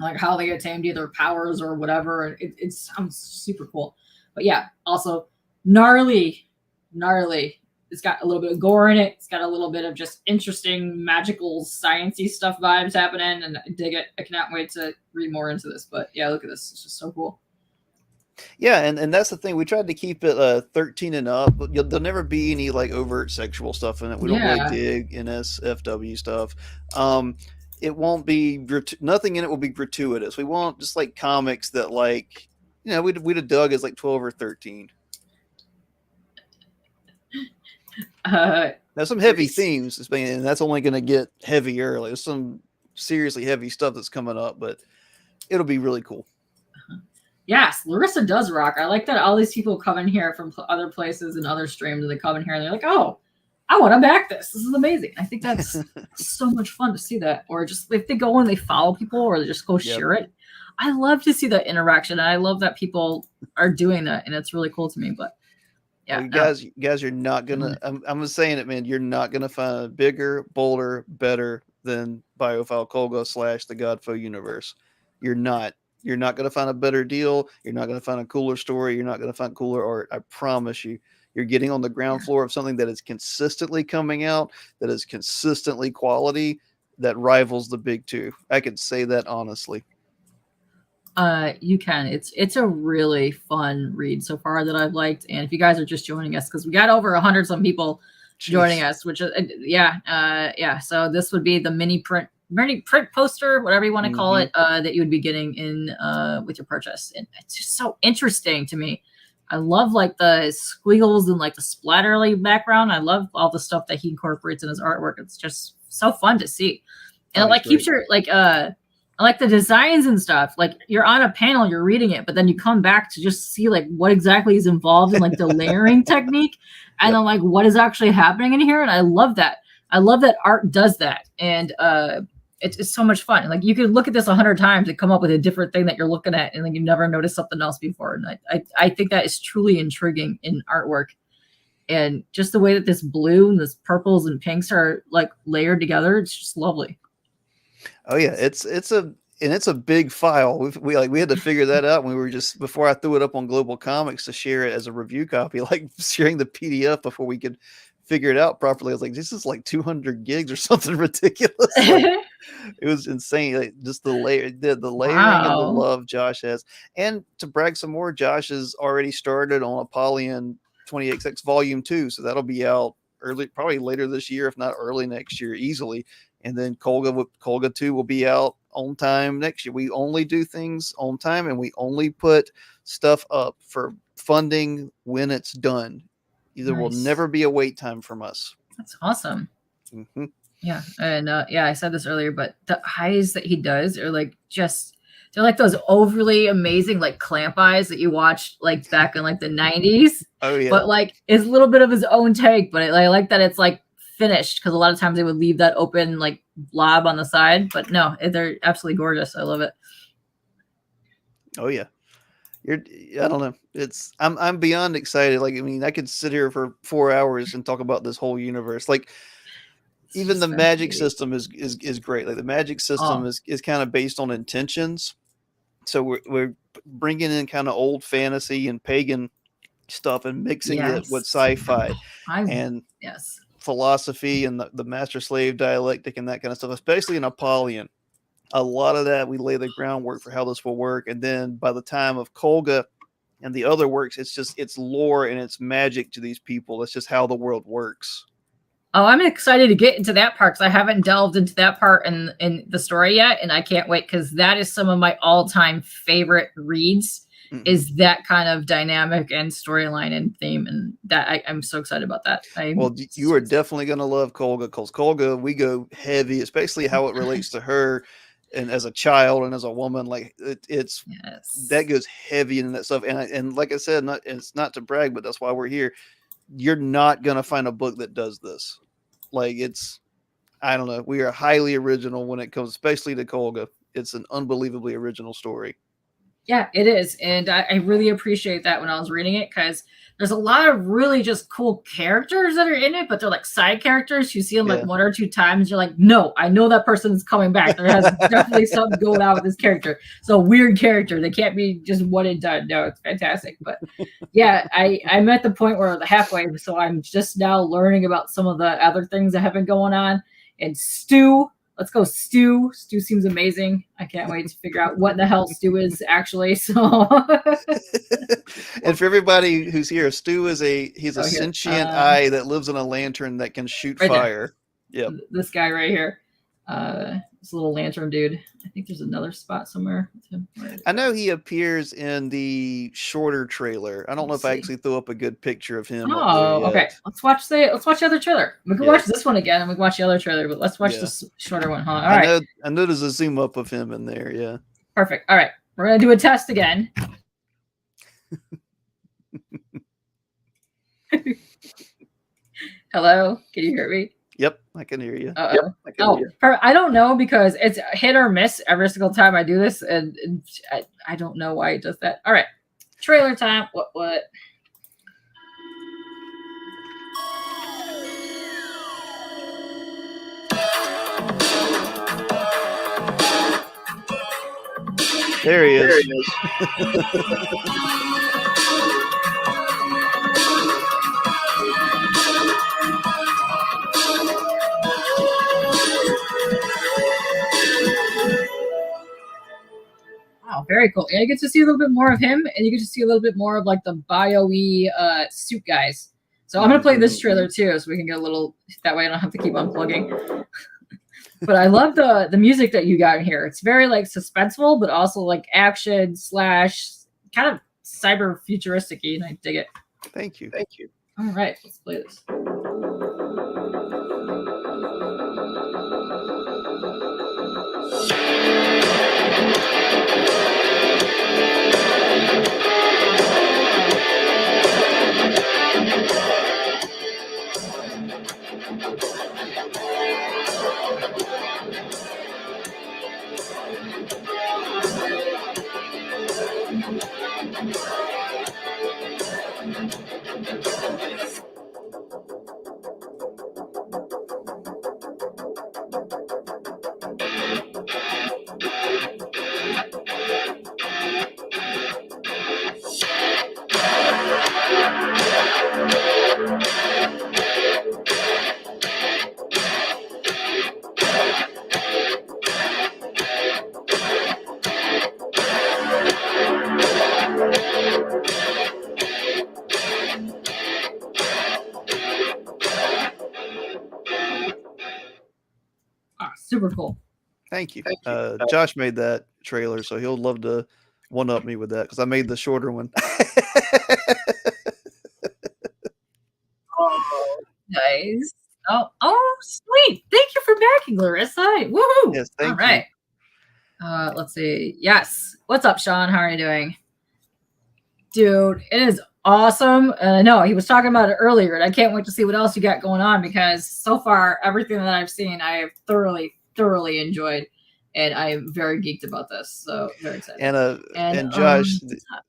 like how they attained either powers or whatever. It sounds super cool. But yeah, also gnarly, gnarly. It's got a little bit of gore in it. It's got a little bit of just interesting magical sciencey stuff vibes happening, and I dig it. I cannot wait to read more into this. But yeah, look at this. It's just so cool. Yeah, and that's the thing. We tried to keep it 13 and up. But there'll never be any like overt sexual stuff in it. We don't really dig NSFW stuff. It won't be nothing in it will be gratuitous. We want just like comics that like we'd have dug as like 12 or 13. Now some heavy themes, and that's only going to get heavier. Like, there's some seriously heavy stuff that's coming up, but it'll be really cool. Yes, Larissa does rock. I like that all these people come in here from other places and other streams, and they come in here and they're like, "Oh, I want to back this. This is amazing." I think that's so much fun to see that. Or just if they go and they follow people, or they just go share it. I love to see that interaction, and I love that people are doing that, and it's really cool to me. But yeah, well, you guys, you're not gonna. I'm saying it, man. You're not gonna find a bigger, bolder, better than Biophile Kolga / the Godfoe Universe. You're not. You're not going to find a better deal. You're not going to find a cooler story. You're not going to find cooler art. I promise you. You're getting on the ground floor of something that is consistently coming out, that is consistently quality, that rivals the big two. I could say that honestly. You can. It's a really fun read so far that I've liked. And if you guys are just joining us, because we got over 100 some people joining us, which is yeah. So this would be the mini print poster, whatever you want to call it, that you would be getting in with your purchase. And it's just so interesting to me. I love like the squiggles and like the splatterly background. I love all the stuff that he incorporates in his artwork. It's just so fun to see. And it like keeps your like I like the designs and stuff. Like you're on a panel, you're reading it, but then you come back to just see like what exactly is involved in like the layering technique, and then like what is actually happening in here. And I love that. I love that art does that. And it's so much fun. Like you could look at this 100 times and come up with a different thing that you're looking at, and then you never noticed something else before. And I think that is truly intriguing in artwork, and just the way that this blue and this purples and pinks are like layered together. It's just lovely. Oh yeah, it's a big file. We had to figure that out when we were just before I threw it up on Global Comics to share it as a review copy. Like sharing the PDF before we could figure it out properly. I was like, this is like 200 gigs or something ridiculous. Like, it was insane. Like just the layering and the love Josh has. And to brag some more, Josh has already started on Apollyon 20XX Volume 2, so that'll be out probably later this year, if not early next year, easily. And then Kolga 2 will be out on time next year. We only do things on time, and we only put stuff up for funding when it's done. There will never be a wait time from us. That's awesome. Mm-hmm. Yeah. And I said this earlier, but the eyes that he does are like they're like those overly amazing like clamp eyes that you watched like back in like the 90s. Oh yeah. But like it's a little bit of his own take, but I like that it's like finished, because a lot of times they would leave that open like blob on the side. But no, they're absolutely gorgeous. I love it. Oh yeah. I don't know. I'm beyond excited. Like, I mean, I could sit here for 4 hours and talk about this whole universe. Like, even the magic system is great. Like the magic system is kind of based on intentions. So we're bringing in kind of old fantasy and pagan stuff and mixing it with sci-fi and philosophy and the master slave dialectic and that kind of stuff, especially in Apollyon. A lot of that we lay the groundwork for how this will work, and then by the time of Kolga and the other works, it's lore and it's magic to these people. That's just how the world works. Oh, I'm excited to get into that part, because I haven't delved into that part in the story yet, and I can't wait, because that is some of my all-time favorite reads. Mm-hmm. Is that kind of dynamic and storyline and theme, and that I'm so excited about that. Well, you are definitely going to love Kolga, because Kolga, we go heavy, especially how it relates to her. And as a child and as a woman, like it's that goes heavy in that stuff. And like I said, it's not to brag, but that's why we're here. You're not going to find a book that does this. Like I don't know. We are highly original when it comes, especially to Kolga. It's an unbelievably original story. Yeah, it is. And I really appreciate that when I was reading it, because there's a lot of really just cool characters that are in it, but they're like side characters. You see them like Yeah. one or two times. You're like, no, I know that person is coming back. There has definitely something going on with this character. So weird character. They can't be just one and done. No, it's fantastic. But yeah, I'm at the point where the halfway. So I'm just now learning about some of the other things that have been going on. And Stu, let's go Stu. Stu seems amazing. I can't wait to figure out what the hell Stu is actually. So And for everybody who's here, Stu is he's a here. sentient eye that lives in a lantern that can shoot Right there. fire. Yep. This guy right here. This little lantern dude. I think there's another spot somewhere with him. I know he appears in the shorter trailer. I don't know if I actually threw up a good picture of him. Oh, okay. Let's watch the other trailer. We can watch this one again, and we can watch the other trailer. But let's watch this shorter one. Huh? All right. I know there's a zoom up of him in there. Yeah. Perfect. All right, we're gonna do a test again. Hello, can you hear me? Yep, I can hear you. I don't know, because it's hit or miss every single time I do this, and I don't know why it does that. All right, trailer time. What? There he is. Wow, very cool. And you get to see a little bit more of him, and you get to see a little bit more of like the bio-y suit guys. So I'm gonna play this trailer too, so we can get a little. That way, I don't have to keep unplugging. But I love the music that you got in here. It's very like suspenseful, but also like action / kind of cyber futuristic-y, and I dig it. Thank you. All right, let's play this. Super cool. Thank you. Josh made that trailer, so he'll love to one-up me with that, because I made the shorter one. Oh, nice. Oh, sweet. Thank you for backing, Larissa. Woohoo! Yes, thank you. All right. Let's see. Yes. What's up, Sean? How are you doing? Dude, it is awesome. No, he was talking about it earlier, and I can't wait to see what else you got going on, because so far, everything that I've seen, I have thoroughly enjoyed, and I am very geeked about this. So very excited. And Josh,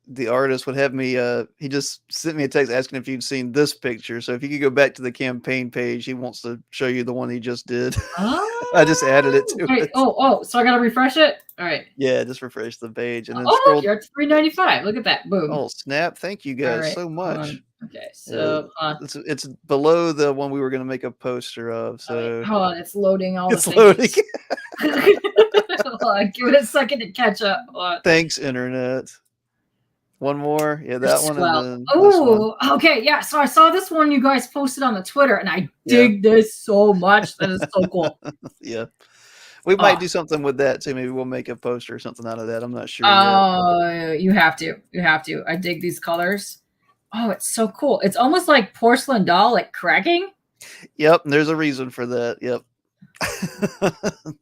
the artist, would have me. He just sent me a text asking if you'd seen this picture. So if you could go back to the campaign page, he wants to show you the one he just did. I just added it to it. Oh, so I gotta refresh it. All right. Yeah, just refresh the page and then scroll. Look, you're at $3.95. Look at that. Boom. Oh snap! Thank you guys so much. Okay, so it's below the one we were going to make a poster of. So hold on, it's loading all. It's loading. Hold on, give it a second to catch up. Thanks, internet. One more, yeah, that one. And then oh, okay, yeah. So I saw this one you guys posted on the Twitter, and I dig this so much. That is so cool. Yeah. We might do something with that too. Maybe we'll make a poster or something out of that. I'm not sure. Yet. You have to. You have to. I dig these colors. Oh, it's so cool. It's almost like porcelain doll, like cracking. Yep. And there's a reason for that. Yep.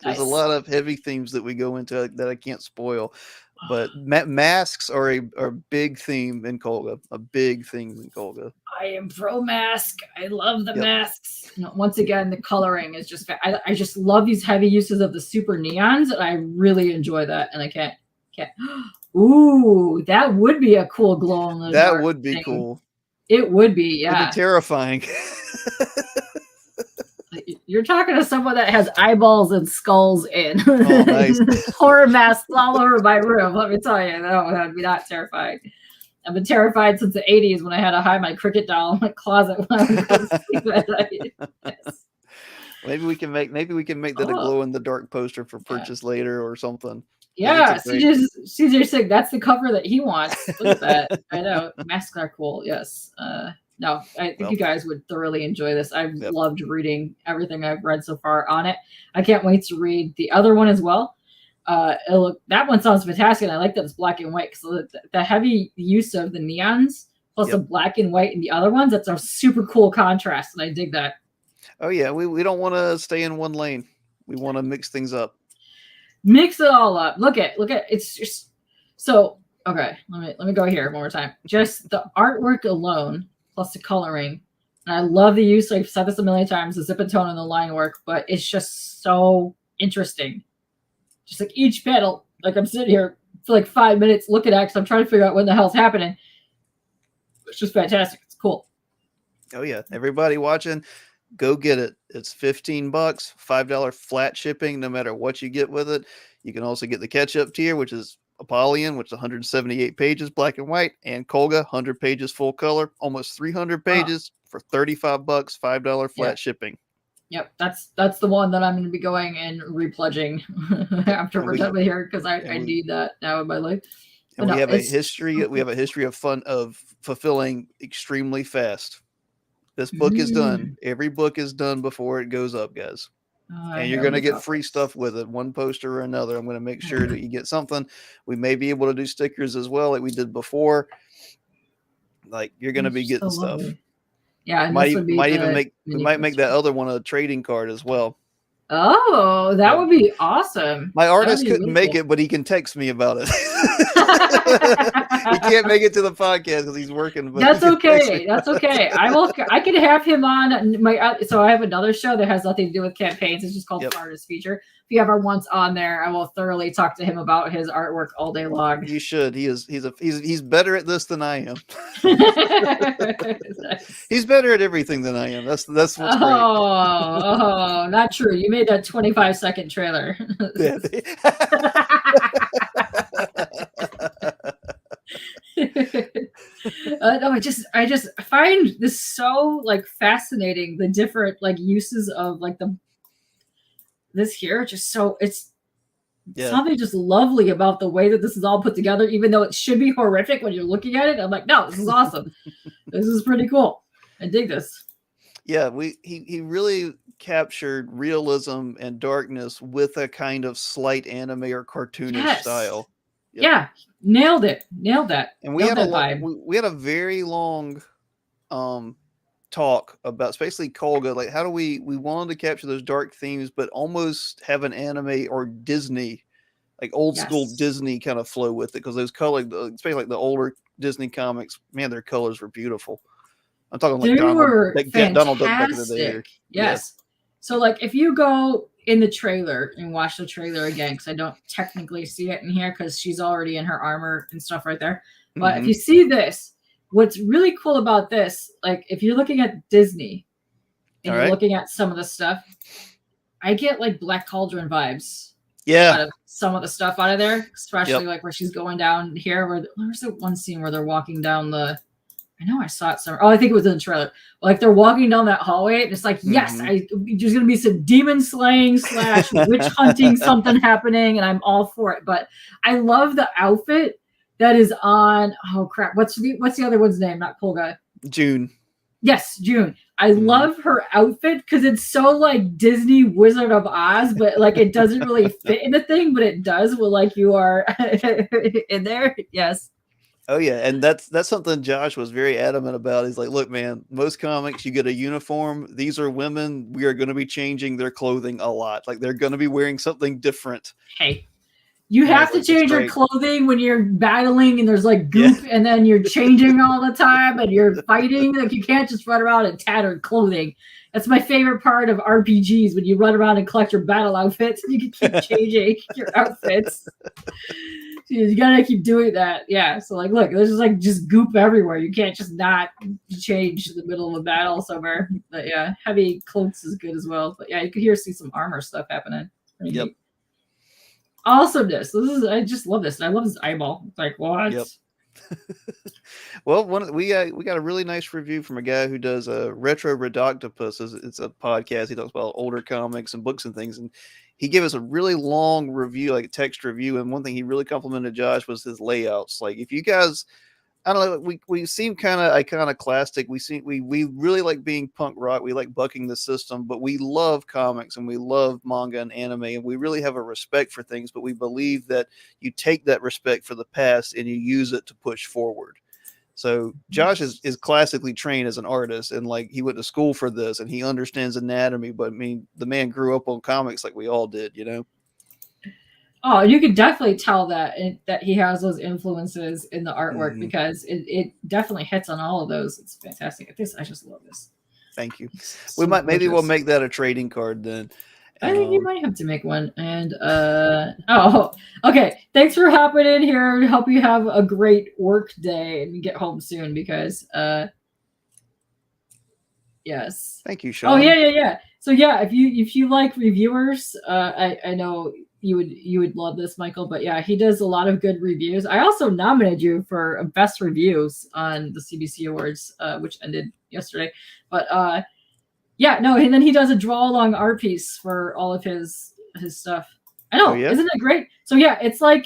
There's a lot of heavy themes that we go into that I can't spoil. But masks are a big theme in Kolga. A big theme in Kolga. I am pro mask. I love the masks. Once again, the coloring is just. I just love these heavy uses of the super neons, and I really enjoy that. And I can't. Ooh, that would be a cool glow in the That dark would be thing. cool. It would be, It'd yeah. be terrifying. You're talking to someone that has eyeballs and skulls in Oh, nice. horror masks all over my room. Let me tell you, that would be not terrifying. I've been terrified since the 80s when I had to hide my cricket doll in my closet when I would go to sleep at night. Yes. Maybe we can make that a glow in the dark poster for purchase later or something. Yeah, CJ's saying that's the cover that he wants. Look at that. I know. Masks are cool. Yes. No, I think you guys would thoroughly enjoy this. I've loved reading everything I've read so far on it. I can't wait to read the other one as well. That one sounds fantastic. And I like that it's black and white. So the heavy use of the neons plus the black and white in the other ones, that's a super cool contrast. And I dig that. Oh yeah, we don't want to stay in one lane. We want to mix things up. Mix it all up. Look at it's just so okay. Let me go here one more time. Just the artwork alone plus the coloring. And I love the use. I've said this a million times, the zip and tone and the line work, but it's just so interesting. Just like each panel, like I'm sitting here for like 5 minutes looking at because I'm trying to figure out when the hell's happening. It's just fantastic. It's cool. Oh yeah, everybody watching, go get it. It's $15, $5 flat shipping, no matter what you get with it. You can also get the catch-up tier, which is Apollyon, which is 178 pages, black and white, and Kolga, 100 pages, full color, almost 300 pages for $35, $5 flat shipping. Yep, that's the one that I'm going to be going and repledging after we're done with here because I need that now in my life. And we have a history. We have a history of fulfilling extremely fast. This book is done. Every book is done before it goes up, guys. And you're going to get free stuff with it, one poster or another. I'm going to make sure that you get something. We may be able to do stickers as well, like we did before. Like you're going to be getting stuff. Yeah, and we might make that other one a trading card as well. Oh, that would be awesome. My artist couldn't make it, but he can text me about it. He can't make it to the podcast because he's working. But that's okay. That's okay. I can have him on my. So I have another show that has nothing to do with campaigns. It's just called Artist Feature. If you ever once on there, I will thoroughly talk to him about his artwork all day long. You should. He's better at this than I am. He's better at everything than I am. That's what's great. Oh, not true. You made that 25-second trailer. No, I just find this so like fascinating, the different like uses of like this here. Just so it's something just lovely about the way that this is all put together, even though it should be horrific when you're looking at it. I'm like, no, this is awesome. This is pretty cool. I dig this. Yeah, he really captured realism and darkness with a kind of slight anime or cartoonish style. Yep. Yeah, nailed that. And we had a very long talk about basically Kolga, like how do we wanted to capture those dark themes, but almost have an anime or Disney, like old school Disney kind of flow with it, because those colors, especially like the older Disney comics, man, their colors were beautiful. I'm talking like Donald Duck back in the day. Yes. So like if you go in the trailer and watch the trailer again, because I don't technically see it in here because she's already in her armor and stuff right there. But if you see this, what's really cool about this, like if you're looking at Disney and you're looking at some of the stuff, I get like Black Cauldron vibes. Yeah. Out of some of the stuff out of there, especially like where she's going down here. Where's the one scene where they're walking down the, I know I saw it somewhere. Oh, I think it was in the trailer. Like they're walking down that hallway, and it's like, yes, there's gonna be some demon slaying / witch hunting something happening, and I'm all for it. But I love the outfit that is on. Oh crap! What's the other one's name? Not Kolga. June. Yes, June. I love her outfit because it's so like Disney Wizard of Oz, but like it doesn't really fit in the thing, but it does. Well, like you are in there. Yes. Oh yeah, and that's something Josh was very adamant about. He's like, look, man, most comics you get a uniform. These are women. We are going to be changing their clothing a lot. Like they're going to be wearing something different. Hey, you have to change your clothing when you're battling and there's like goop and then you're changing all the time and you're fighting. Like you can't just run around in tattered clothing. That's my favorite part of RPGs, when you run around and collect your battle outfits and you can keep changing your outfits. You gotta keep doing that. Yeah. So like, look, there's just goop everywhere. You can't just not change in the middle of a battle somewhere. But yeah, heavy cloaks is good as well. But yeah, you could see some armor stuff happening. Pretty neat. Awesomeness. I just love this. And I love this eyeball. It's like, what? Yep. Well, we got a really nice review from a guy who does a Retro Redoctopus. It's a podcast. He talks about older comics and books and things, and he gave us a really long review, like a text review. And one thing he really complimented Josh was his layouts. Like, if you guys, I don't know, we seem kind of iconoclastic. We really like being punk rock. We like bucking the system, but we love comics and we love manga and anime, and we really have a respect for things. But we believe that you take that respect for the past and you use it to push forward. So Josh is classically trained as an artist, and like he went to school for this, and he understands anatomy. But I mean, the man grew up on comics like we all did, you know. Oh, you could definitely tell that he has those influences in the artwork because it definitely hits on all of those. It's fantastic. I just love this. Thank you. Maybe we'll make that a trading card then. I think you might have to make one. And okay. Thanks for hopping in here. Hope you have a great work day and get home soon because yes. Thank you, Sean. Oh yeah. So yeah, if you like reviewers, I know you would love this, Michael. But yeah, he does a lot of good reviews. I also nominated you for best reviews on the CBC Awards, which ended yesterday. But yeah, no, and then he does a draw along art piece for all of his stuff. I know, Isn't it great? So yeah, it's like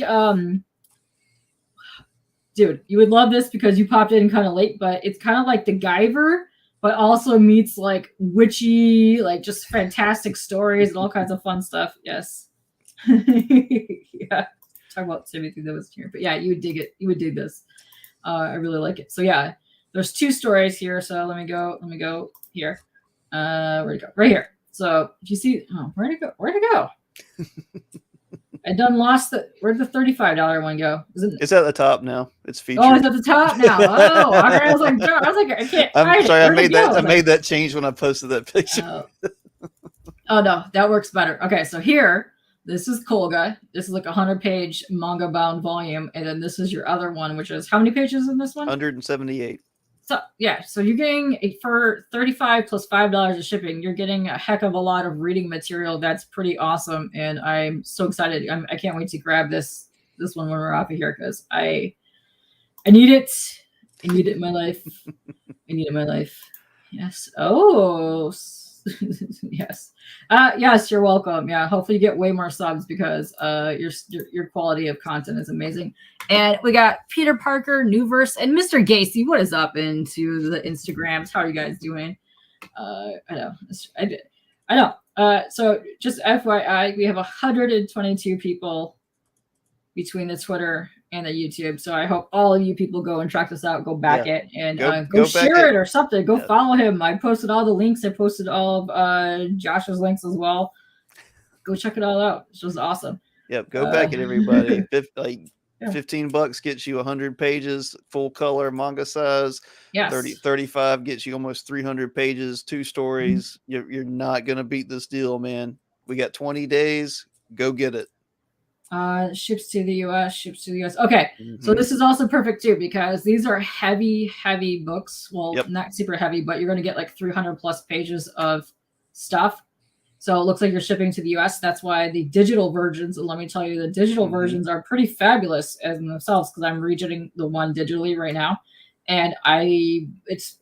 dude, you would love this because you popped in kind of late, but it's kind of like the Guyver, but also meets like witchy, like just fantastic stories and all kinds of fun stuff. Yes. Yeah. Talk about everything that was here. But yeah, you would dig it. You would dig this. I really like it. So yeah, there's 2 stories here. So let me go here. Where'd it go? Right here. So if you see, where'd it go? I done lost where'd the $35 one go? It's at the top now. It's featured. Oh, it's at the top now. Oh, I was like, I can't. I'm sorry, I made that change when I posted that picture. Oh no, that works better. Okay, so here, this is Kolga. This is like a 100-page manga bound volume, and then this is your other one, which is how many pages in this one? 178. So yeah, so you're getting for $35 plus $5 of shipping, you're getting a heck of a lot of reading material. That's pretty awesome, and I'm so excited. I can't wait to grab this one when we're off of here because I need it. I need it in my life. I need it in my life. Yes. Oh. Yes. Yes, you're welcome. Yeah, hopefully you get way more subs because your quality of content is amazing. And we got Peter Parker, Newverse, and Mr. Gacy. What is up into the Instagrams? How are you guys doing? I know. So just FYI, we have 122 people between the Twitter and the YouTube. So I hope all of you people go and track this out, go back it, and go share it or something. Go follow him. I posted all the links. I posted all of Josh's links as well. Go check it all out. It's just awesome. Yep. Go back it, everybody. $15 gets you 100 pages, full color manga size. Yes. 35 gets you almost 300 pages, 2 stories. Mm-hmm. You're not going to beat this deal, man. We got 20 days. Go get it. Ships to the US. Okay. Mm-hmm. So this is also perfect too, because these are heavy books. Well, not super heavy, but you're going to get like 300 plus pages of stuff. So it looks like you're shipping to the US. That's why the digital versions, and let me tell you, the digital versions are pretty fabulous as in themselves, because I'm reading the one digitally right now. And it's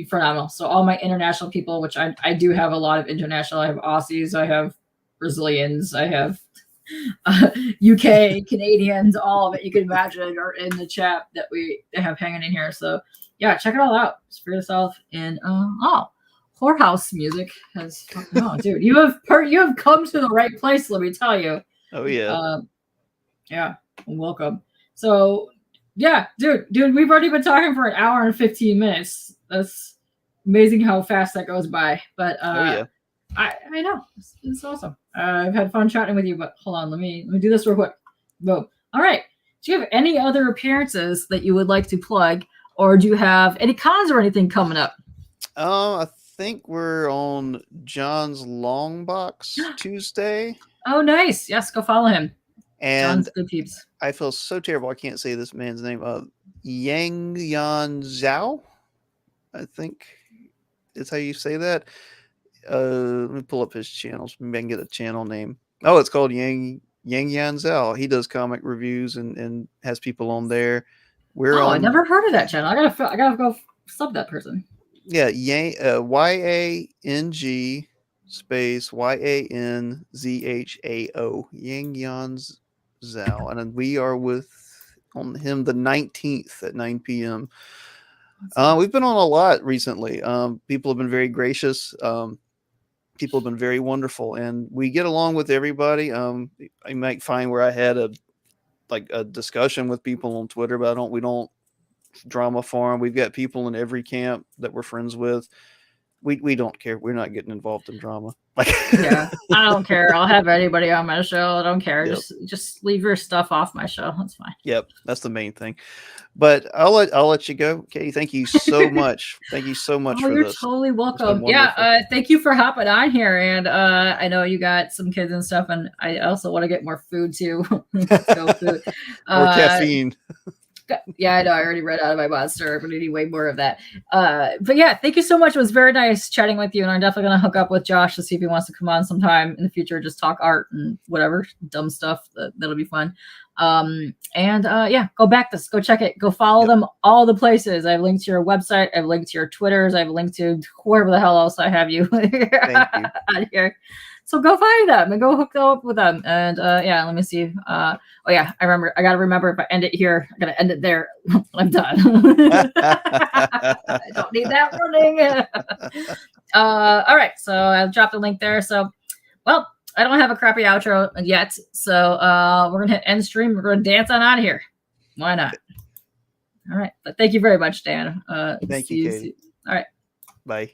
phenomenal. So all my international people, which I do have a lot of international, I have Aussies, I have Brazilians, I have UK, Canadians, all of it you can imagine are in the chat that we have hanging in here. So yeah, check it all out. For yourself. And whorehouse music has dude, you have come to the right place, let me tell you. Oh yeah. Yeah, welcome. So yeah, dude, we've already been talking for 1 hour and 15 minutes. That's amazing how fast that goes by. But I know it's awesome. I've had fun chatting with you, but hold on, let me do this real quick. Boom. All right. Do you have any other appearances that you would like to plug, or do you have any cons or anything coming up? I think we're on John's Long Box Tuesday. Oh, nice. Yes, go follow him. And John's good peeps. I feel so terrible. I can't say this man's name. Yang Yan Zhao, I think is how you say that. Let me pull up his channels. Maybe I can get a channel name. Oh, it's called Yang Yan Zhao. He does comic reviews and has people on there. We're I on. never heard of that channel. I gotta go sub that person. Yeah, Yang YANG space YANZHAO Yang Yan Zhao, and then we are with on him the 19th at 9 p.m. We've been on a lot recently. People have been very gracious. People have been very wonderful, and we get along with everybody. I might find where I had a discussion with people on Twitter, but we don't drama farm. We've got people in every camp that we're friends with. We don't care. We're not getting involved in drama. Yeah, I don't care. I'll have anybody on my show. I don't care. Yep. Just leave your stuff off my show. That's fine. Yep, that's the main thing. But I'll let you go, Katie. Thank you so much. Thank you so much for you're this. Totally welcome. Yeah, thank you for hopping on here. And I know you got some kids and stuff, and I also want to get more food too. Let's go food. More caffeine. Yeah, I know. I already ran out of my monster. I'm gonna need way more of that. But yeah, thank you so much. It was very nice chatting with you, and I'm definitely gonna hook up with Josh to see if he wants to come on sometime in the future, just talk art and whatever dumb stuff. That'll be fun. Yeah, go back this, go check it, go follow them all the places. I've linked to your website, I've linked to your Twitters, I've linked to whoever the hell else I have you out here. So go find them and go hook up with them. And yeah, let me see. I gotta remember if I end it here, I gotta end it there. I'm done. I don't need that running. All right, so I'll drop the link there. So, well, I don't have a crappy outro yet, so we're gonna hit end stream. We're gonna dance on out of here. Why not? All right, but thank you very much, Dan. Thank you, Katie. All right, bye.